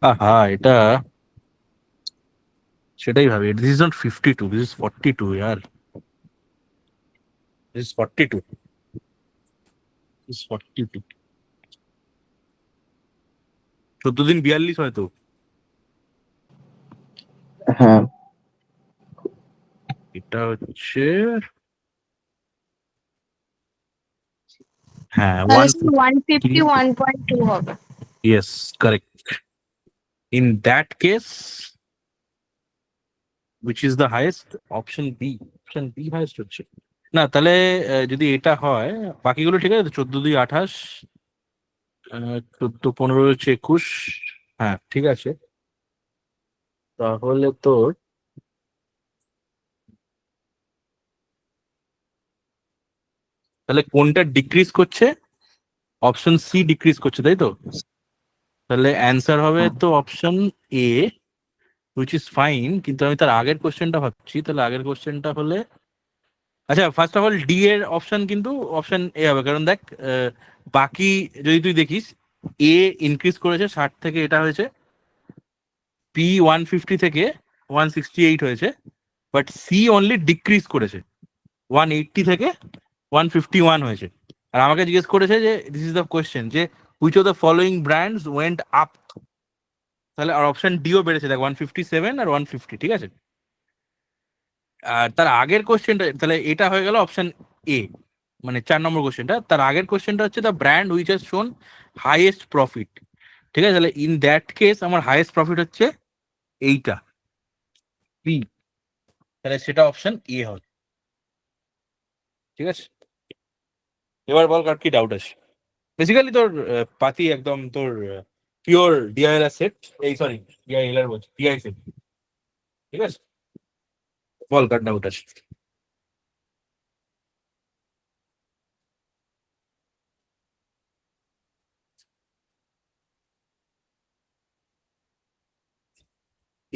আহা এটা সেটাই ভাবি, this is not 52, this is 42 year, this is 42, this is 42। 14 দিন 42 হয়তো। হ্যাঁ, এটা হচ্ছে, হ্যাঁ তাহলে 150, 151.2 হবে। yes correct. In that case, which is the highest? Option B, option B highest হচ্ছে না। তাহলে যদি এটা হয়, বাকিগুলো ঠিক আছে, 14 2 28, 14 15 হচ্ছে 21, হ্যাঁ ঠিক আছে। তাহলে তোর তাহলে কোনটা ডিক্রিজ করছে? অপশন সি ডিক্রিজ করছে, তাই তো? তাহলে অ্যান্সার হবে তো option A, which is fine. কিন্তু আমি তার আগের কোশ্চেনটা ভাবছি, তাহলে আগের কোশ্চেনটা হলে, আচ্ছা ফার্স্ট অফ অল ডি এর অপশন কিন্তু অপশন এ হবে, কারণ দেখ বাকি যদি তুই দেখিস, এ ইনক্রিজ করেছে 60 থেকে, এটা হয়েছে পি 150 থেকে 168 হয়েছে, বাট সি অনলি ডিক্রিজ করেছে 180 থেকে 151 হয়েছে। আর আমাকে জিজ্ঞেস করেছে যে দিস ইজ দ্য কোয়েশ্চেন, যে which of the following brands went up. তাহলে আর অপশন ডিও বেড়েছে দেখ, 157 আর 150, ঠিক আছে। আর তার আগের কোশ্চেনটা, তাহলে এটা হয়ে গেল অপশন এ, মানে 4 নম্বর কোশ্চেনটা। তার আগের কোশ্চেনটা হচ্ছে দ্য ব্র্যান্ড হুইচ হ্যাজ শোন হাইয়েস্ট প্রফিট, ঠিক আছে। তাহলে ইন দ্যাট কেস আমার হাইয়েস্ট প্রফিট হচ্ছে এইটা, পি। তাহলে সেটা অপশন এ হবে, ঠিক আছে। এবার বল কার কি ডাউট আছে। বেসিক্যালি তোর পাতি একদম তোর পিওর ডিআইএল সেট, এই সরি ডিআইএল বলছি, ডিআই সেট, ঠিক আছে। বল কার ডাউট আছে।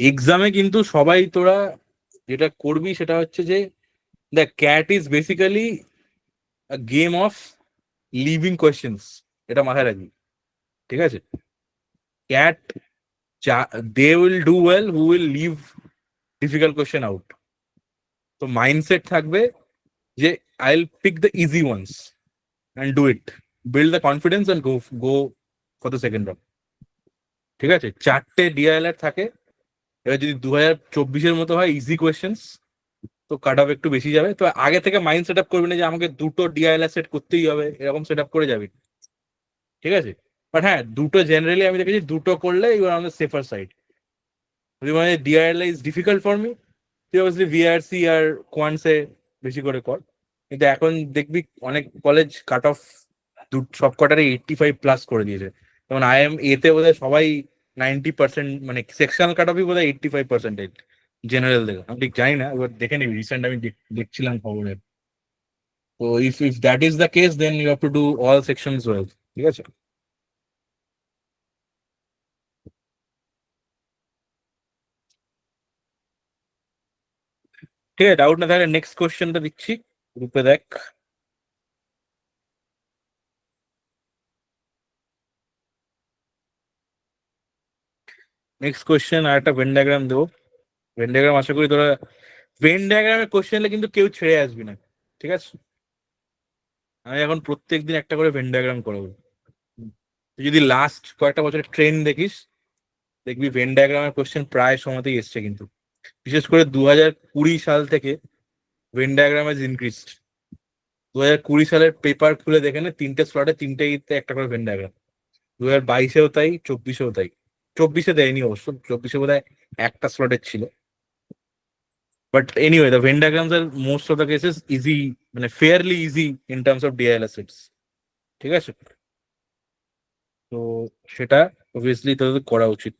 এক্সামে কিন্তু সবাই তোরা যেটা করবি সেটা হচ্ছে যে, দেখ CAT is basically a game of leaving questions, এটা মাথায় রাখবি, ঠিক আছে। CAT, they will do well who will leave difficult question out. তো মাইন্ডসেট থাকবে যে I will pick the easy ones and do it, build the confidence and go for the second round, ঠিক আছে। 4টে ডিআইএলআর থাকে। এবার যদি 2024-এর মতো হয় ইজি কোয়েশ্চেন্স, তো কাট অফ একটু বেশি যাবে। তো আগে থেকে মাইন্ড সেট আপ করবি না যে আমাকে 2টো ডিআইএলআর সেট করতেই হবে, এরকম সেট আপ করে যাবি, ঠিক আছে। বাট হ্যাঁ, দুটো জেনারেলি আমি দেখেছি, দুটো করলে you are on the safer side. যদি মানে DILI is difficult for me, তুই অবভিয়াসলি ভিআরসি আর কোয়ান্টসে বেশি করে কর। কিন্তু এখন দেখবি অনেক কলেজ কাট অফ সব কটারে 85+ করে দিয়েছে। যেমন IIM এতে বোধহয় সবাই 90%, মানে সেকশনাল কাট অফই বোধহয় 85%, জেনারেল দেখে আমি ঠিক জানি না, এবার দেখে নিবি, রিসেন্ট আমি দেখছিলাম খবরে। তো if that is the case then you have to do all sections well, ঠিক আছে। ঠিক আছে, ডাউট না থাকলে নেক্সট কোশ্চেনটা দিচ্ছি, গ্রুপে দেখ। নেক্সট কোশ্চেন আর একটা ভেন ডায়াগ্রাম দেবো। ভেন ডায়াগ্রাম আশা করি তোরা, ভেন ডায়াগ্রামের কোশ্চেন কিন্তু কেউ ছেড়ে আসবি না, ঠিক আছে। আমি এখন প্রত্যেকদিন একটা করে ভেন ডায়াগ্রাম করাবো। তুই যদি লাস্ট কয়েকটা বছরের ট্রেন্ড দেখিস, দেখবি ভেন ডায়াগ্রামের কোশ্চেন প্রায় সময়তেই এসছে। কিন্তু বিশেষ করে 2020 সাল থেকে ভেন ডায়াগ্রাম ইজ ইনক্রিজড। 2020 সালের পেপার খুলে দেখে নে, 3টে স্লটে 3টেতে একটা করে ভেন ডায়াগ্রাম। 2022-এও তাই, 24-এও তাই। 24-এ দেয়নি অবশ্য, 24-এ বোধহয় একটা স্লটের ছিল। But anyway the Venn diagrams are most of the cases easy, মানে fairly easy in terms of DIL assets, ঠিক আছে। তো সেটা অবভিয়াসলি তোদের করা উচিত।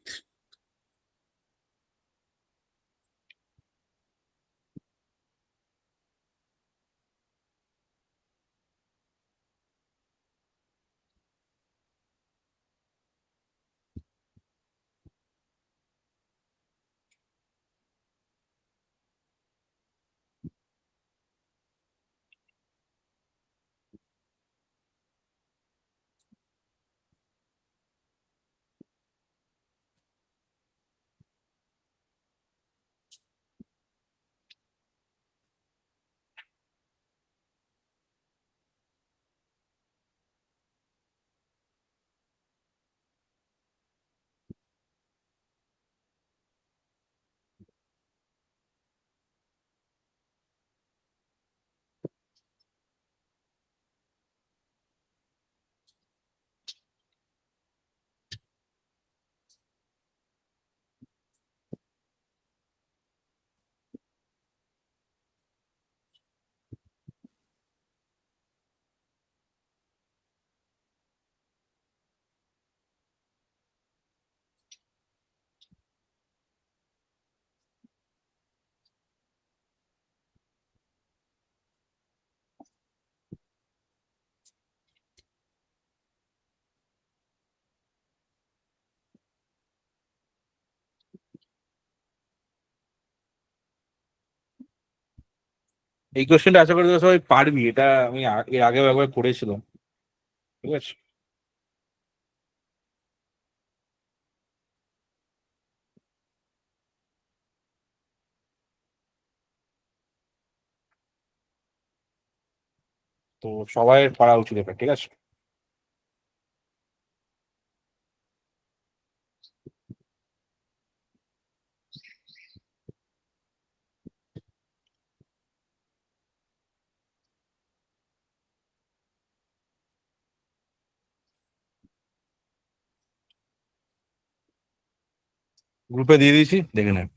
এই কোশ্চেনটা আশা করি তোরা সবাই পারবি, এটা আমি এর আগেও একবার করেছিলাম, ঠিক আছে। তো সবাই পারা উচিত এটা, ঠিক আছে। গ্রুপে দিয়ে দিয়েছি, দেখে নেন।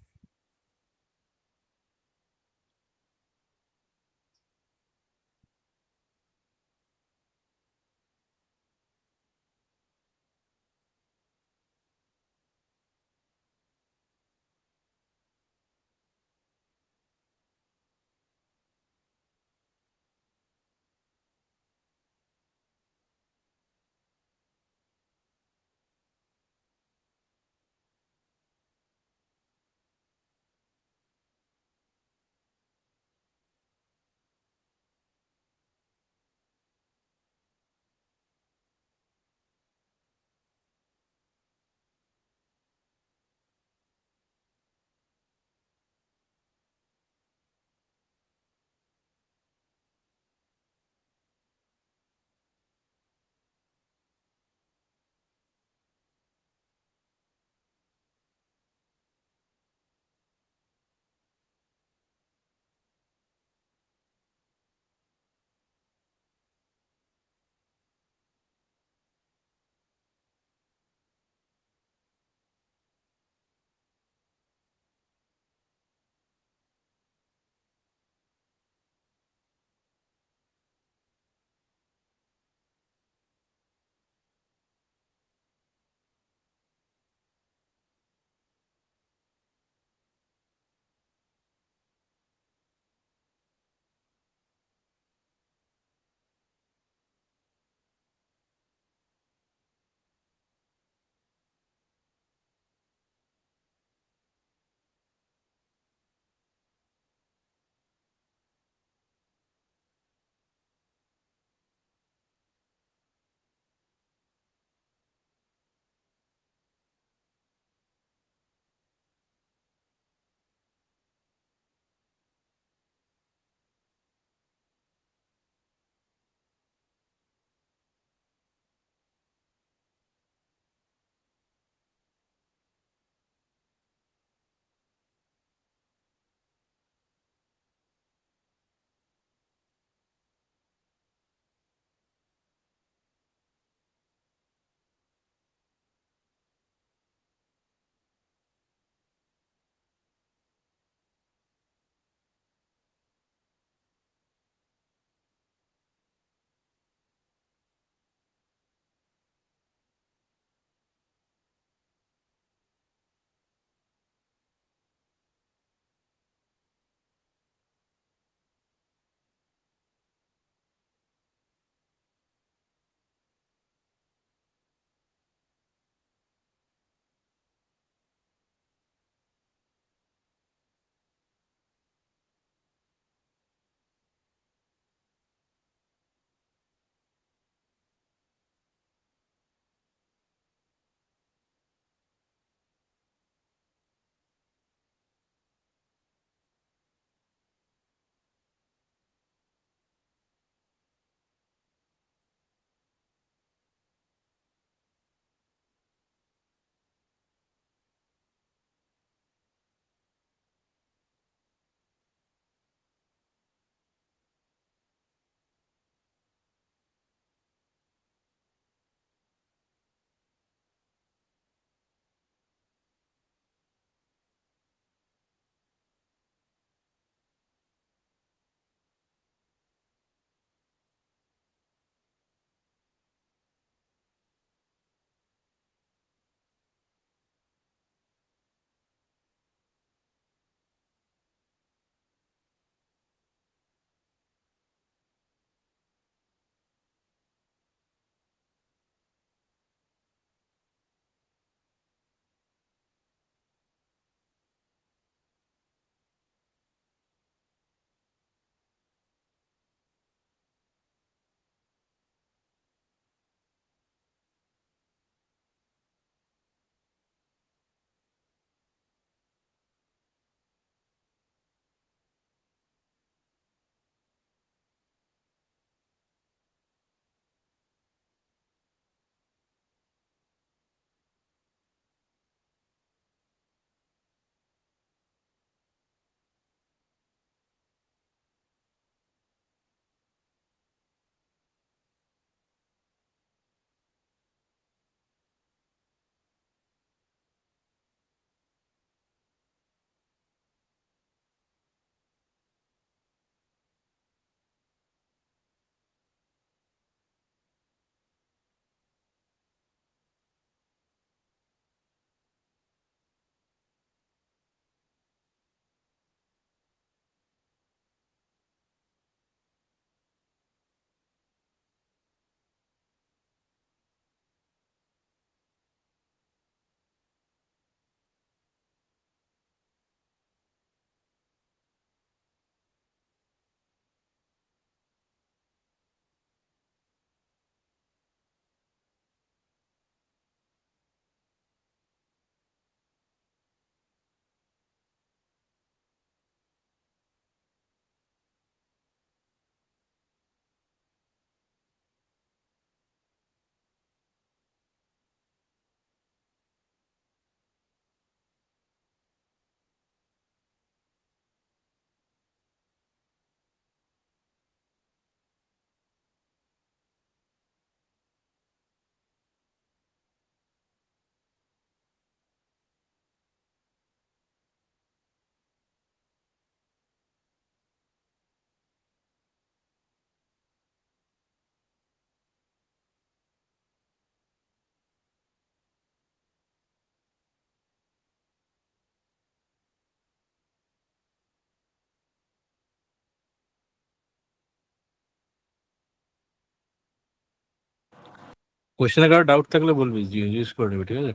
কোশ্চেনে কারো ডাউট থাকলে বলবি, ইউজ করে নেবে, ঠিক আছে?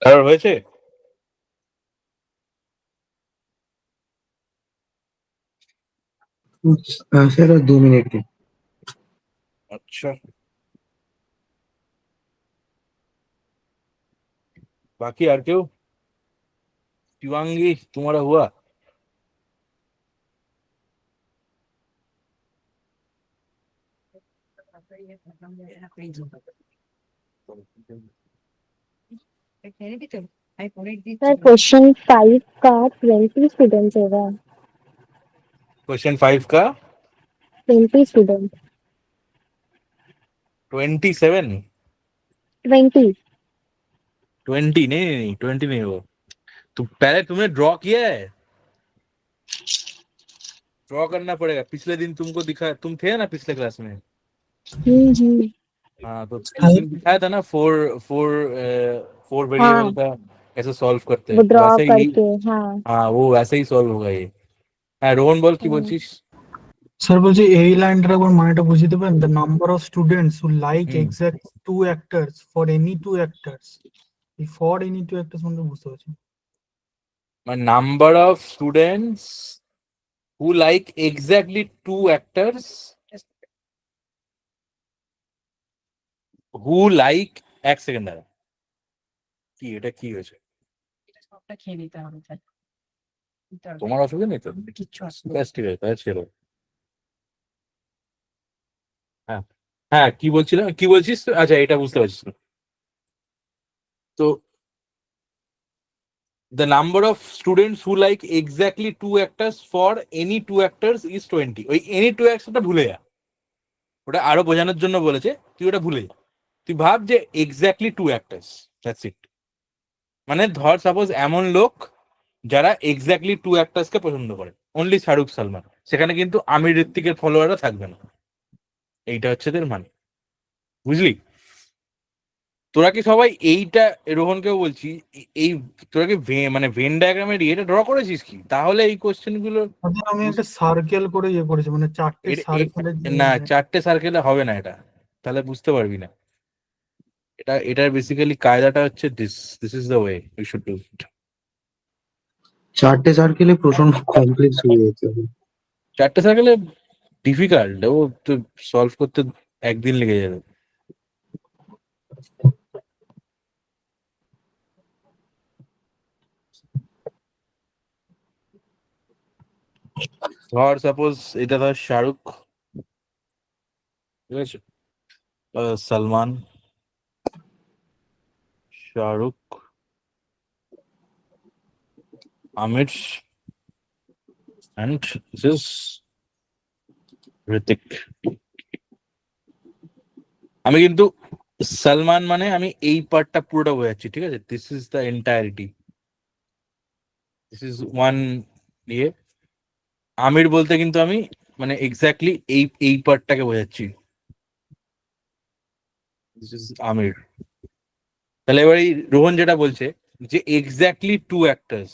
কারোর হয়েছে? স্যার 2 মিনিট দিন। अच्छा बाकी यार क्यों शिवांगी तुम्हारा हुआ? सर क्वेश्चन 5 का 20 स्टूडेंट्स होगा। क्वेश्चन 5 का 20 स्टूडेंट 27 20 20 नहीं 20 नहीं वो तो पहले तुमने ड्रॉ किया है? ड्रॉ करना पड़ेगा। पिछले दिन तुमको दिखा, तुम थे ना पिछले क्लास में? हाँ तो उस दिन दिखाया था ना 4 वेरिएबल का कैसे सॉल्व करते वो हैं, ड्रॉ वैसे ही। करके हाँ हाँ वो वैसे ही सॉल्व होगा ये। হ্যাঁ রোহন বল কি বলছিস? স্যার বলছি এই লাইনটার একবার মানেটা বুঝিয়ে দেবেন, the number of students who like hmm. Exact two actors for any two actors, এই ফর এনি টু অ্যাক্টরস মানে বুঝতে পারছি। মানে number of students who like exactly 2 actors who like, এক সেকেন্ড দাঁড়া, কি এটা কি হয়েছে? তোমার অসুবিধা নেই তো? ব্যাস ঠিক আছে, তাহলে ছেড়ো। হ্যাঁ হ্যাঁ কি বলছিলাম, কি বলছিস তো? আচ্ছা এটা বুঝতে পারছিস না। তো the number of students who like exactly 2 actors for any 2 actors is 20। ওই any 2 actors ভুলে যা, ওটা আরো বোঝানোর জন্য বলেছে, তুই ওটা ভুলে যা। তুই ভাব যে এক্স্যাক্টলি 2 actors, দ্যাটস ইট। মানে ধর সাপোজ এমন লোক যারা এক্স্যাক্টলি 2 actors কে পছন্দ করে, অনলি শাহরুখ সালমান, সেখানে কিন্তু আমির ঋত্বিকের ফলোয়াররা থাকবে না। এইটা হচ্ছে এদের মানে, বুঝলি? তোরা কি সবাই এইটা, রোহনকেও বলছি, এই তোরা কি মানে ভেন ডায়াগ্রামের এটা ড্র করেছিস কি? তাহলে এই কোশ্চেন গুলো আচ্ছা, আমি একটা সার্কেল করে ইয়ে করেছি, মানে চারটে সার্কেলের না, 4টে সার্কেলে হবে না এটা, তাহলে বুঝতে পারবি না। এটার বেসিক্যালি কায়দাটা হচ্ছে this is the way we should do it. 4টে সার্কেলে প্রচন্ড কমপ্লেক্স হয়ে গেছে। 4টে সার্কেলে ডিফিকাল্ট, ও তো সলভ করতে একদিন লেগে যাবে। ধর সাপোজ এটা ধর শাহরুখ, ঠিক আছে, সালমান, শাহরুখ, আমির and this is ঋতিক। আমি কিন্তু সালমান মানে আমি এই পার্টটা পুরোটা বোঝাচ্ছি, ঠিক আছে? This is the entirety, this is one ইয়ে। আমির বলতে কিন্তু আমি মানে এক্স্যাক্টলি এই পার্টটাকে বোঝাচ্ছি, দিস ইজ আমির। তাহলে এবার এই রোহন যেটা বলছে যে এক্স্যাক্টলি 2 অ্যাক্টার্স,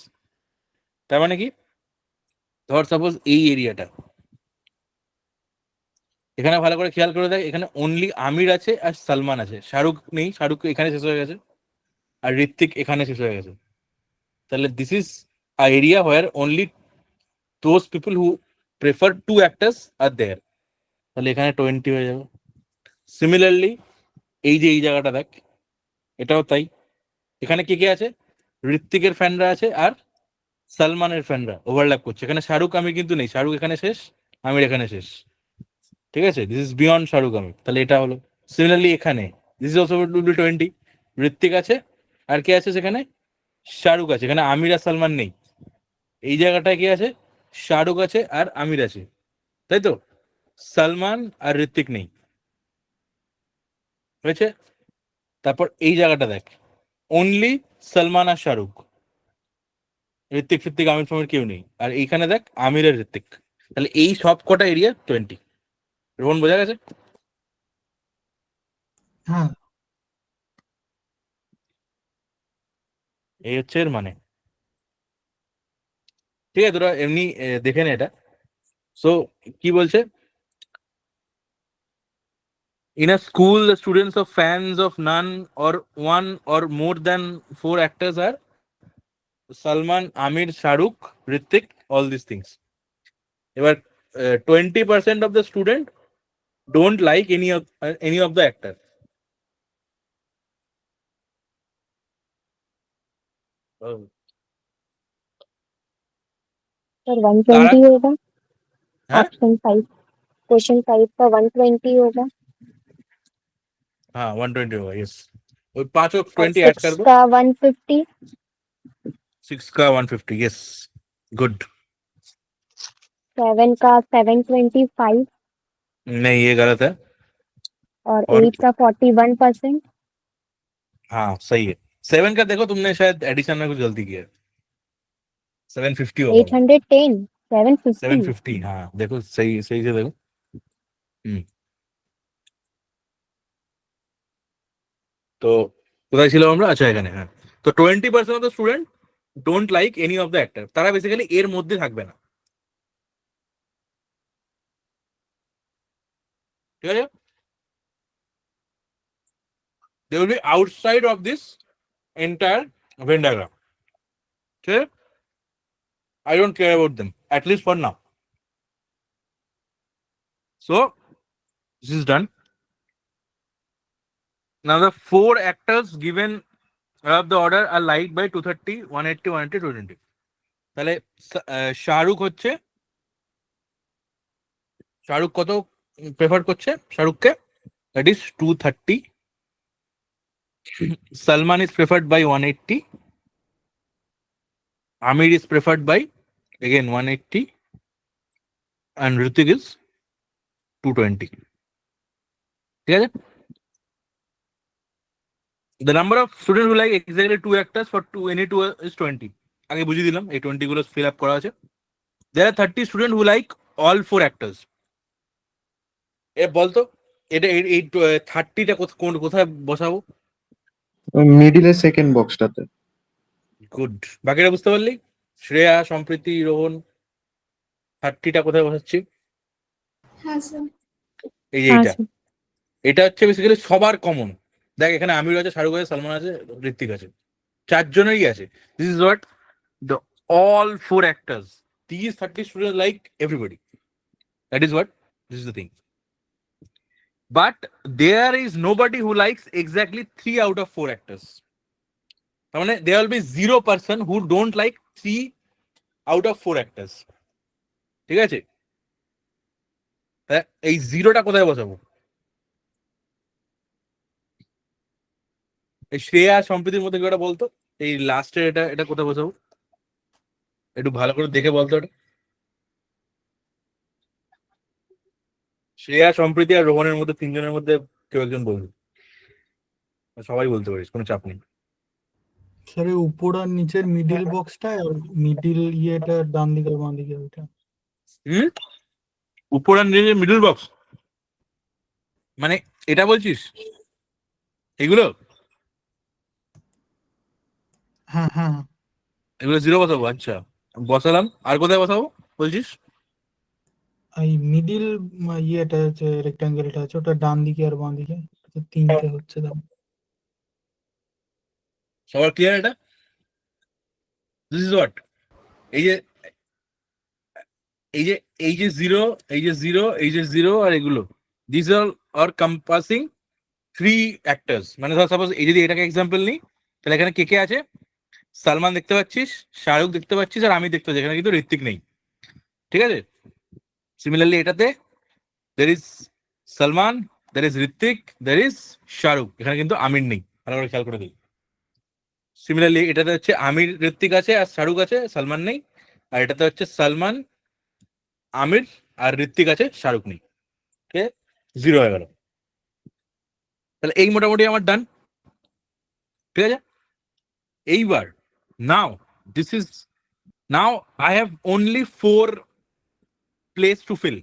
তার মানে কি? ধর সাপোজ এই এরিয়াটা, এখানে ভালো করে খেয়াল করে দেখ, এখানে অনলি আমির আছে আর সালমান আছে, শাহরুখ নেই, শাহরুখ এখানে শেষ হয়ে গেছে, আর ঋত্বিক এখানে শেষ হয়ে গেছে। তাহলে this is a area where only those people who prefer 2 actors are there. তাহলে এখানে 20 হয়ে যাবে। সিমিলারলি এই যে এই জায়গাটা দেখ, এটাও তাই। এখানে কে কে আছে? ঋত্বিকের ফ্যানরা আছে আর সালমানের ফ্যানরা ওভারল্যাপ করছে। এখানে শাহরুখ আমির কিন্তু নেই, শাহরুখ এখানে শেষ, আমির এখানে শেষ, ঠিক আছে? This is beyond Shahrukh Aamir. তাহলে এটা হলো সিমিলারলি এখানে this is also will be 20। Hrithik আছে আর কে আছে সেখানে? শাহরুখ আছে, এখানে আমির আর সালমান নেই। এই জায়গাটায় কি আছে? শাহরুখ আছে আর আমির আছে, তাই তো? সালমান আর ঋত্বিক নেই, হয়েছে? তারপর এই জায়গাটা দেখ, অনলি সালমান আর শাহরুখ, ঋত্বিক ফিত্তিক আমির ফামির কেউ নেই। আর এইখানে দেখ আমির আর ঋত্বিক। তাহলে এই সব কটা এরিয়া 20। রোহন বোঝা গেছে? হ্যাঁ এই হচ্ছে এর মানে, ঠিক আছে? তোরা এমনি দেখে নে এটা। সো কি বলছে? In a school, the students of fans of none or one or more than 4 actors are Salman, Amir, Shahrukh, Hrithik, all these things. এবার 20% of the student don't like any of the actors. Sir 120 होगा हाँ option 5 question 5 का 120 होगा हाँ 120 होगा yes वो 5 और और 20 ऐड कर 6 दो का 150 6 का 150 यस गुड 7 का 725 नहीं ये गलत है और और 8 का 41%। हाँ सही है 7 का देखो तुमने शायद एडिशन में कुछ गलती की है 750 होगा 810 750 750 हाँ देखो सही सही से देखो তো কোথায় ছিল আমরা আচ্ছা এখানে হ্যাঁ তো 20% of the student don't like any of the actor তারা বেসিক্যালি এর মধ্যে থাকবে না ঠিক আছে they will be outside of this entire Venn diagram okay I don't care about them at least for now so this is done now the 4 actors given of the order are liked by 230 180 180 220 তাহলে শাহরুখ হচ্ছে শাহরুখ কত prefer করছে শাহরুখকে that is 230 Salman is preferred by 180 Amir is preferred by again 180 and Hrithik is 220 ঠিক আছে the number of students who like exactly 2 actors for any two is 20 আগে বুঝিয়ে দিলাম এই 20 গুলো fill up করা আছে there are 30 students who like all 4 actors এ বলতো এটা এই 30টা কোথায় বসাবো মিডিলের সেকেন্ড বক্সটাতে। গুড বাকিটা বুঝতে পারলি শ্রেয়া সম্প্রীতি রোহন 30টা কোথায় বসাচ্ছি হ্যাঁ স্যার এই যে हाँ এইটা सर এটা হচ্ছে বেসিক্যালি সবার কমন দেখ এখানে আমির আছে শাহরুখ আছে সালমান আছে ঋত্বিক আছে 4 জনেরই আছে this is what the all 4 actors these 30 students like everybody that is what this is the thing but there is nobody who likes exactly 3 out of 4 actors তার মানে there will be 0 person who don't like 3 out of 4 actors ঠিক আছে এই জিরোটা কোথায় বসাবো এই শ্রেয়া সম্প্রীতির মধ্যে কেউটা বলতো এই লাস্টের এটা কোথায় বসাবো একটু ভালো করে দেখে বলতো এটা শ্রেয়া সম্প্রীতি আর রোহনের মধ্যে 3 জনের মধ্যে কেউ একজন বলবে সবাই বলতে পারিস কোনো চাপ নেই স্যার উপর আর নিচের মিডিল বক্সটা আর মিডিল ইয়েটা ডান দিকে আর বাঁ দিকে ওইটা উপর আর নিচে মিডল বক্স মানে এটা বলছিস এগুলো হ্যাঁ হ্যাঁ হ্যাঁ এগুলো 0 বসাবো আচ্ছা বসালাম আর কোথায় বসাবো বলছিস এই মিডিল ইয়েটা আছে রেক্ট্যাঙ্গেলটা আছে ওটা ডান দিকে আর বাঁ দিকে তিনটে হচ্ছে দাম সবার ক্লিয়ার এটা দিস ইজ হোয়াট এই যে এই যে এই যে 0 এই যে 0 এই যে 0 আর এগুলো দিস আর কম্পাসিং 3 অ্যাক্টরস মানে ধর সাপোজ এই যদি এটাকে এক্সাম্পল নিই তাহলে এখানে কে কে আছে সালমান দেখতে পাচ্ছিস শাহরুখ দেখতে পাচ্ছিস আর আমি দেখতে পাচ্ছি এখানে কিন্তু ঋত্বিক নেই ঠিক আছে সিমিলারলি এটাতে there is Salman there is Hrithik there is Shahrukh এখানে কিন্তু আমির নেই ভালো করে খেয়াল করে দিই সিমিলারলি এটাতে হচ্ছে আমির ঋত্বিক আছে আর শাহরুখ আছে সালমান নেই আর এটাতে হচ্ছে সালমান আমির আর ঋত্বিক আছে শাহরুখ নেই ঠিক আছে 0 হয়ে গেল তাহলে এই মোটামুটি আমার ডান ঠিক আছে এইবার now this is now I have only 4 place to fill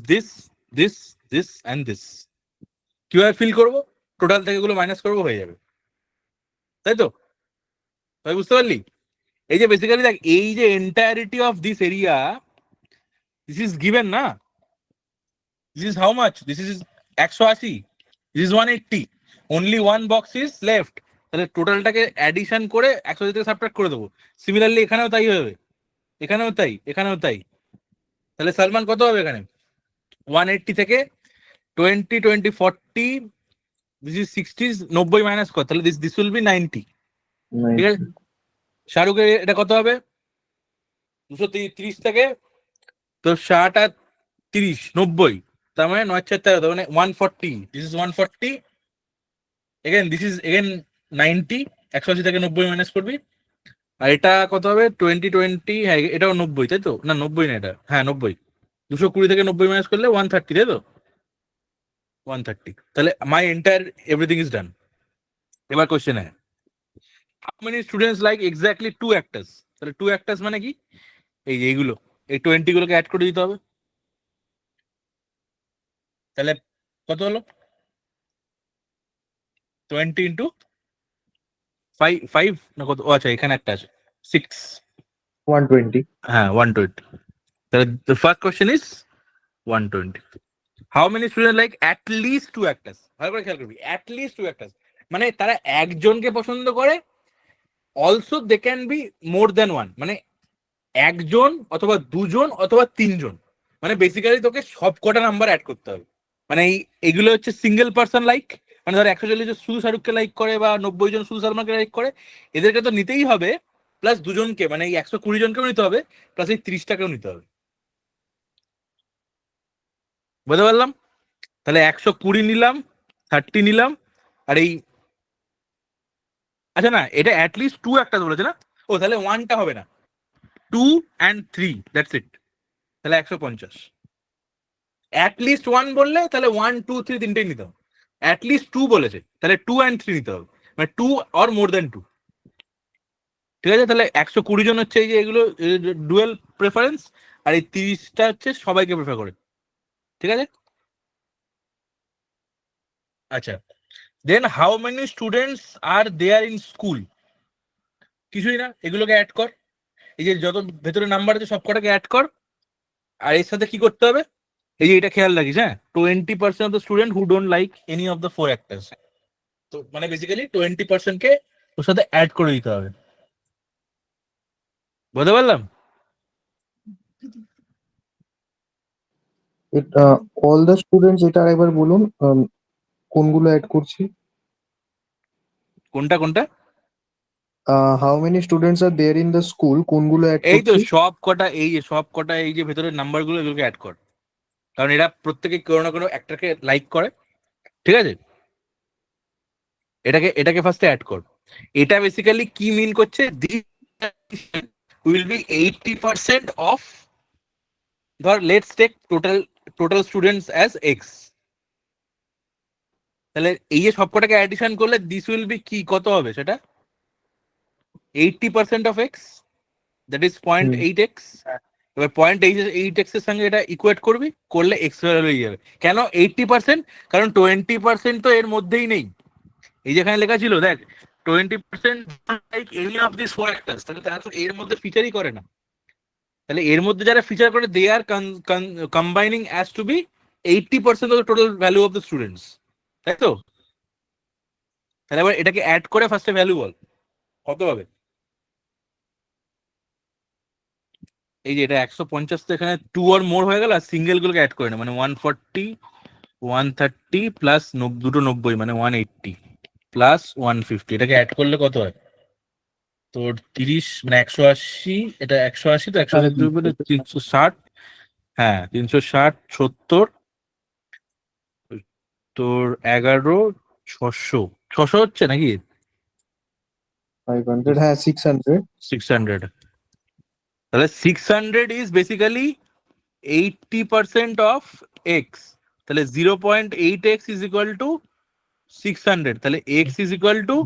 this this this and this কিভাবে ফিল করবো টোটাল থেকে এগুলো মাইনাস করবো হয়ে যাবে তাই তো তাই বুঝতে পারলি এই যে বেসিক্যালি দেখ এই যে entirety of this area this is given না this is how much this is 180, this is 180, only one box is left, তাহলে টোটালটাকে অ্যাডিশন করে 180 থেকে সাবট্রাক্ট করে দেবো। সিমিলারলি এখানেও তাই হবে, এখানেও তাই, এখানেও তাই। তাহলে সালমান কত হবে এখানে? 180 থেকে 20 20 40, this is 60, 90 মাইনাস কত, তাহলে this will be 90, ঠিক আছে। শাহরুখের এটা কত হবে? 230 থেকে তো 60 আর 30 90, তার মানে 9 4 13, তার মানে 140, this is 140, again this is again 90, 180 থেকে 90 মাইনাস করবি। আর এটা কত হবে? 20 20, হ্যাঁ এটাও 90, তাই তো? না 90 না, এটা হ্যাঁ 90, 220 থেকে 90 মাইনাস করলে 130, তাই তো? 130, তাহলে মাই এন্টায়ার এভরিথিং ইজ ডান। এবার কোশ্চেন হ্যাঁ, how many students like exactly 2 actors? তাহলে 2 অ্যাক্টার্স মানে কি? এই যে এইগুলো, এই 20 গুলোকে অ্যাড করে দিতে হবে। তাহলে কত হলো? 20 ইন্টু 5 না কত? ও আচ্ছা, এখানে একটা আছে 6, 120. হ্যাঁ 120। তাহলে the first question is 120. How many students like at least 2 actors? ভালো করে খেয়াল করবি, at least 2 actors মানে তারা একজনকে পছন্দ করে, also they can be more than one, মানে একজন অথবা দুজন অথবা তিনজন, মানে বেসিক্যালি তোকে সব কটা নাম্বার অ্যাড করতে হবে। মানে এগুলো হচ্ছে সিঙ্গেল পার্সন লাইক, মানে ধর 140 জন শুধু শাহরুখকে লাইক করে বা 90 জন শুধু সালমানকে লাইক করে, এদেরকে তো নিতেই হবে, প্লাস দুজনকে মানে এই 120 জনকেও নিতে হবে, প্লাস এই 30টাকেও নিতে হবে। বুঝতে পারলাম? তাহলে 120 নিলাম, 30 নিলাম, আর এই আচ্ছা না, এটা অ্যাটলিস্ট 2 একটা বলেছে না? ও তাহলে 1টা হবে না, 2 and 3, দ্যাটস ইট। তাহলে 150। অ্যাটলিস্ট 1 বললে তাহলে 1 2 3 তিনটেই নিতে হবে। অ্যাটলিস্ট 2 বলেছে, তাহলে 2 and 3 নিতে হবে, মানে 2 অর মোর দেন 2, ঠিক আছে। তাহলে 120 জন হচ্ছে এই যে এগুলো ডুয়েল প্রেফারেন্স, আর এই 30টা হচ্ছে সবাইকে প্রেফার করে, ঠিক আছে। আচ্ছা, then how many students are there in school? কিছুই না, এগুলোকে অ্যাড কর, এই যে যত ভেতরে নাম্বার আছে সব কটাকে অ্যাড কর, আর এর সাথে কি করতে হবে? এই যে এটা খেয়াল রাখিস, হ্যাঁ 20% of the student who don't like any of the 4 actors, তো মানে বেসিক্যালি 20% কে ওর সাথে অ্যাড করে দিতে হবে। বুঝতে পারলাম? All the students এটা একবার বলুন, কোনগুলো অ্যাড করছি? কোনটা কোনটা? How many students are there in the school? কোনগুলো অ্যাড এই তো করছি? সব কটা, এই যে সব কটা এই যে ভেতরের নাম্বার গুলো এগুলোকে অ্যাড কর, কারণ এরা প্রত্যেকে কোনো না কোনো একটাকে লাইক করে, ঠিক আছে। এটাকে ফার্স্টে অ্যাড কর। এটা বেসিক্যালি কি মিন করছে? উইল বি 80% অফ, ধর let's take total students as x, তাহলে এই যে সবকটাকে অ্যাডিশন করলে দিস উইল বি কি, কত হবে সেটা? 80% of x, that is 0.8x। এবার 0.8x এর সঙ্গে এটা ইকুয়েট করবি, করলে এক্স ভ্যালু হয়ে যাবে। কেন 80%? কারণ 20% তো এর মধ্যেই নেই, এই যেখানে লেখা ছিল দেখ 20% like any of this 4 actors, তাহলে তারা তো এর মধ্যে ফিচারই করে না। তাহলে এর মধ্যে যারা ফিচার করে they are combining as to be 80% of the total value of the students, তাই তো? তাহলে এবার এটাকে অ্যাড করে ফার্স্টে ভ্যালু বল কত হবে। এই যে এটা 150, তো এখানে 2 অর মোর হয়ে গেল, আর সিঙ্গেল গুলোকে অ্যাড করে না, মানে 140 130 প্লাস দুটো 90 মানে 180 প্লাস 150, এটাকে অ্যাড করলে কত হয় তোর? 30 মানে 180, এটা 180, তো 180 360, হ্যাঁ 360 70, তোর 11 600 হচ্ছে নাকি? 500, হ্যাঁ 600. 600, তাহলে 600 ইজ বেসিক্যালি 80% অফ এক্স, তাহলে 0.8x ইজ ইকুয়াল টু 600, তাহলে x is equal to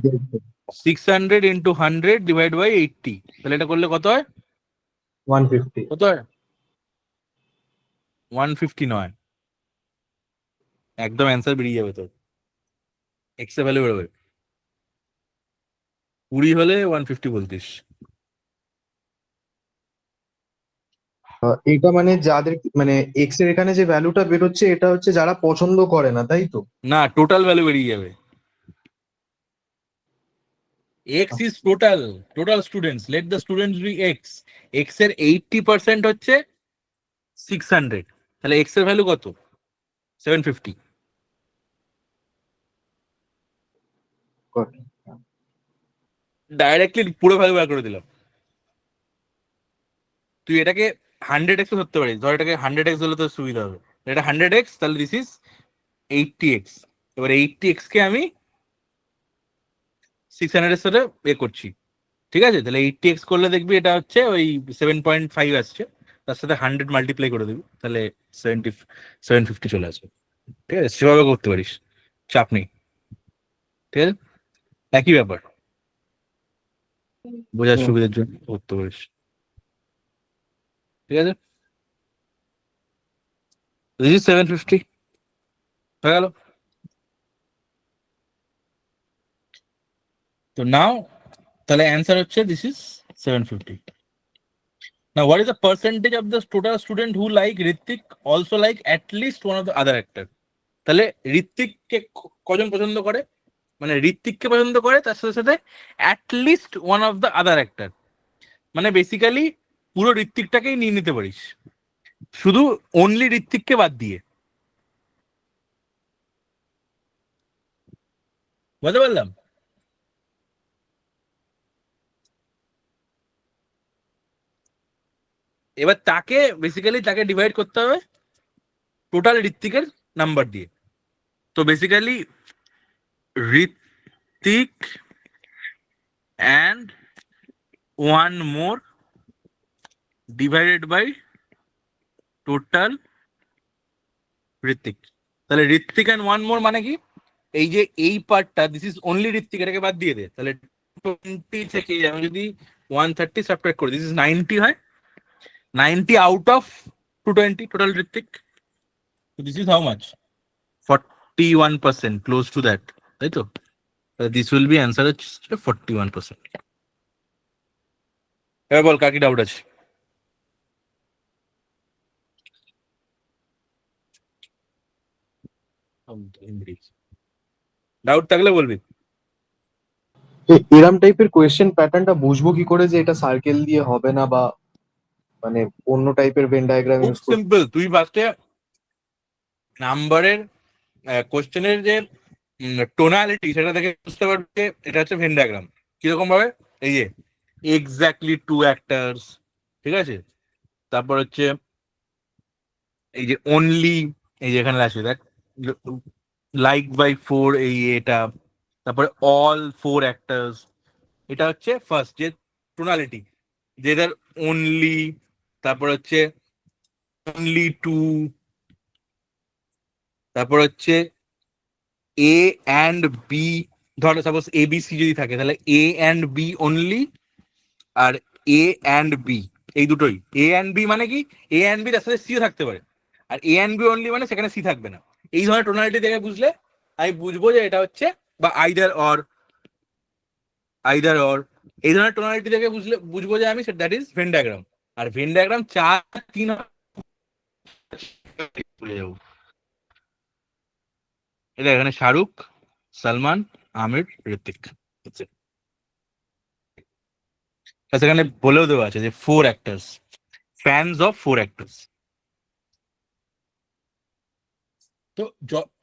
600 into 100 divide by 80, তাহলে এটা করলে কত হয়? 150. কত হয়? 150 নয়, একদম অ্যান্সার বেরিয়ে যাবে তোর, এক্স এর ভ্যালু বেরোবে 20 হলে 150 বলতিস। এটা মানে যাদের মানে এক্স এর এখানে যে ভ্যালুটা বেরোচ্ছে এটা হচ্ছে যারা পছন্দ করে না, তাই তো? না, টোটাল ভ্যালু বেরিয়ে যাবে। X is total students, let the students be x. X এর 80% হচ্ছে 600, তাহলে এক্স এর ভ্যালু কত? 750। ডাইরেক্টলি পুরো ভ্যালু বার করে দিলাম। তুই এটাকে 100x ধরতে পারিস, ধর এটাকে 100x হলে তো সুবিধা হবে। এটা 100x, তাহলে দিস ইজ 80x। এবার 80x কে আমি 600 এর সাথে করছি, ঠিক আছে? তাহলে 80x করলে দেখবি এটা হচ্ছে ওই 7.5 আসছে, তার সাথে 100 মাল্টিপ্লাই করে দিবি, তাহলে 750 চলে আসবে। ঠিক আছে, সেভাবে করতে পারিস, চাপ নেই। ঠিক আছে, একই ব্যাপার, বোঝার সুবিধার জন্য করতে পারিস। ঠিক আছে, দিস ইজ 750 হয়ে গেল। তো নাও তাহলে অ্যান্সার হচ্ছে this is 750। Now, what is the percentage of the total student who like Hrithik also like at least one of the other actor? তাহলে ঋত্বিককে কজন পছন্দ করে, মানে ঋত্বিককে পছন্দ করে তার সাথে সাথে at least one of the other actor, মানে বেসিক্যালি পুরো ঋত্বিকটাকেই নিয়ে নিতে পারিস, শুধু অনলি ঋত্বিককে বাদ দিয়ে। বুঝতে পারলাম? এবার তাকে বেসিক্যালি তাকে ডিভাইড করতে হবে টোটাল ঋত্বিকের নাম্বার দিয়ে। তো basically Hrithik and one more divided by total Hrithik. তাহলে ঋত্বিক and one more মানে কি, এই যে এই পার্টটা দিস ইজ অনলি ঋত্বিক, এটাকে বাদ দিয়ে দে, তাহলে 20 থেকে আমি যদি 130 সাবট্রাক্ট করি, দিস ইজ 90 হয়। 90 out of 220 total Hrithik, this is how much? 41%, close to that, তাই তো? দিস উইল বি অ্যান্সার হচ্ছে 41%। এবার বল কার কি ডাউট আছে? ডাউট থাকলে বলবি। এরম টাইপের কোয়েশ্চেন প্যাটার্নটা বুঝবো কি করে যে এটা সার্কেল দিয়ে হবে না, বা মানে অন্য টাইপের ভেন ডায়াগ্রাম খুব ইউজ করতে? সিম্পল, তুই ফার্স্টে নাম্বারের কোশ্চেনের যে টোনালিটি সেটা দেখে বুঝতে পারবে এটা হচ্ছে ভেন ডায়াগ্রাম। কিরকম ভাবে, এই যে এক্স্যাক্টলি 2 অ্যাক্টার্স, ঠিক আছে, তারপর হচ্ছে এই যে অনলি, এই যে এখানে আছে দেখ লাইক বাই 4, এই এটা, তারপরে অল 4 অ্যাক্টার্স, এটা হচ্ছে ফার্স্ট যে টোনালিটি, যেটার অনলি, তারপর হচ্ছে অনলি 2, তারপর হচ্ছে এ অ্যান্ড বি, ধরো সাপোজ এ বি সি যদি থাকে তাহলে এ অ্যান্ড বি অনলি, আর এ অ্যান্ড বি, এই দুটোই। এ অ্যান্ড বি মানে কি, এ অ্যান্ড বি তার সাথে সিও থাকতে পারে, আর এ অ্যান্ড বি অনলি মানে সেখানে সি থাকবে না। এই ধরনের টোনালিটি দেখে বুঝলে আমি বুঝবো যে এটা হচ্ছে, বা আইদার অর এই ধরনের টোনালিটি দেখে বুঝবো যে আমি দ্যাট ইজ ভেন ডায়াগ্রাম। আর ভেন ডায়াগ্রাম 4-3 ভুলে যাবো। এটা এখানে শাহরুখ, সালমান, আমির, ঋত্বিক, সেখানে বলেও দেওয়া আছে যে 4 অ্যাক্টার্স, ফ্যানস অফ 4 অ্যাক্টার্স। তো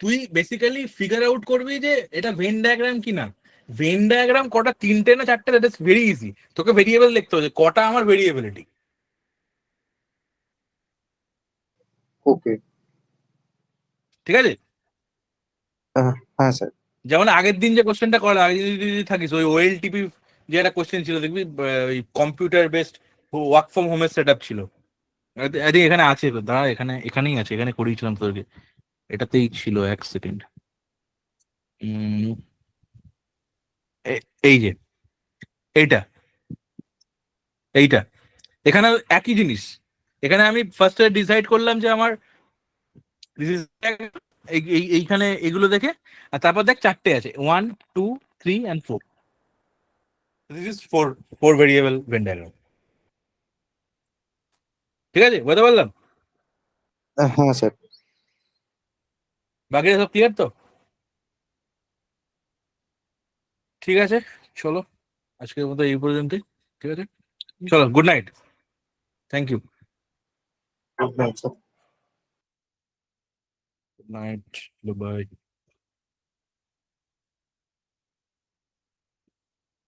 তুই বেসিক্যালি ফিগার আউট করবি যে এটা ভেন ডায়াগ্রাম কিনা। ভেন ডায়াগ্রাম কটা, 3টে না 4টে, দ্যাট ইজ ভেরি ইজি। তোকে ভেরিয়েবল দেখতে হবে কটা আমার ভেরিয়েবিলিটি। ওকে, ঠিক আছে, হ্যাঁ স্যার। যেমন আগের দিন যে কোশ্চেনটা করা, আগে যদি থাকিস ওই ওএলটিপি যে একটা কোশ্চেন ছিল দেখবি, ওই কম্পিউটার বেসড ওয়ার্ক ফ্রম হোমের সেট আপ ছিল। আই থিঙ্ক এখানে আছে, দাঁড়া এখানেই আছে, এখানে করিয়েছিলাম তোদেরকে, এটাতেই ছিল। 1 সেকেন্ড, এই যে এইটা এখানে একই জিনিস। এখানে আমি ফার্স্টে ডিসাইড করলাম যে আমার এইখানে এগুলো দেখে, আর তারপর দেখ 4টে আছে, 1, 2, 3 and 4। This is 4 variable Venn diagram. ঠিক আছে, বুঝতে পারলাম? হ্যাঁ স্যার। বাকিটা সব ক্লিয়ার তো? ঠিক আছে, চলো আজকের মতো এই পর্যন্তই। ঠিক আছে, চলো, good night, thank you, good night sir. Good night, by.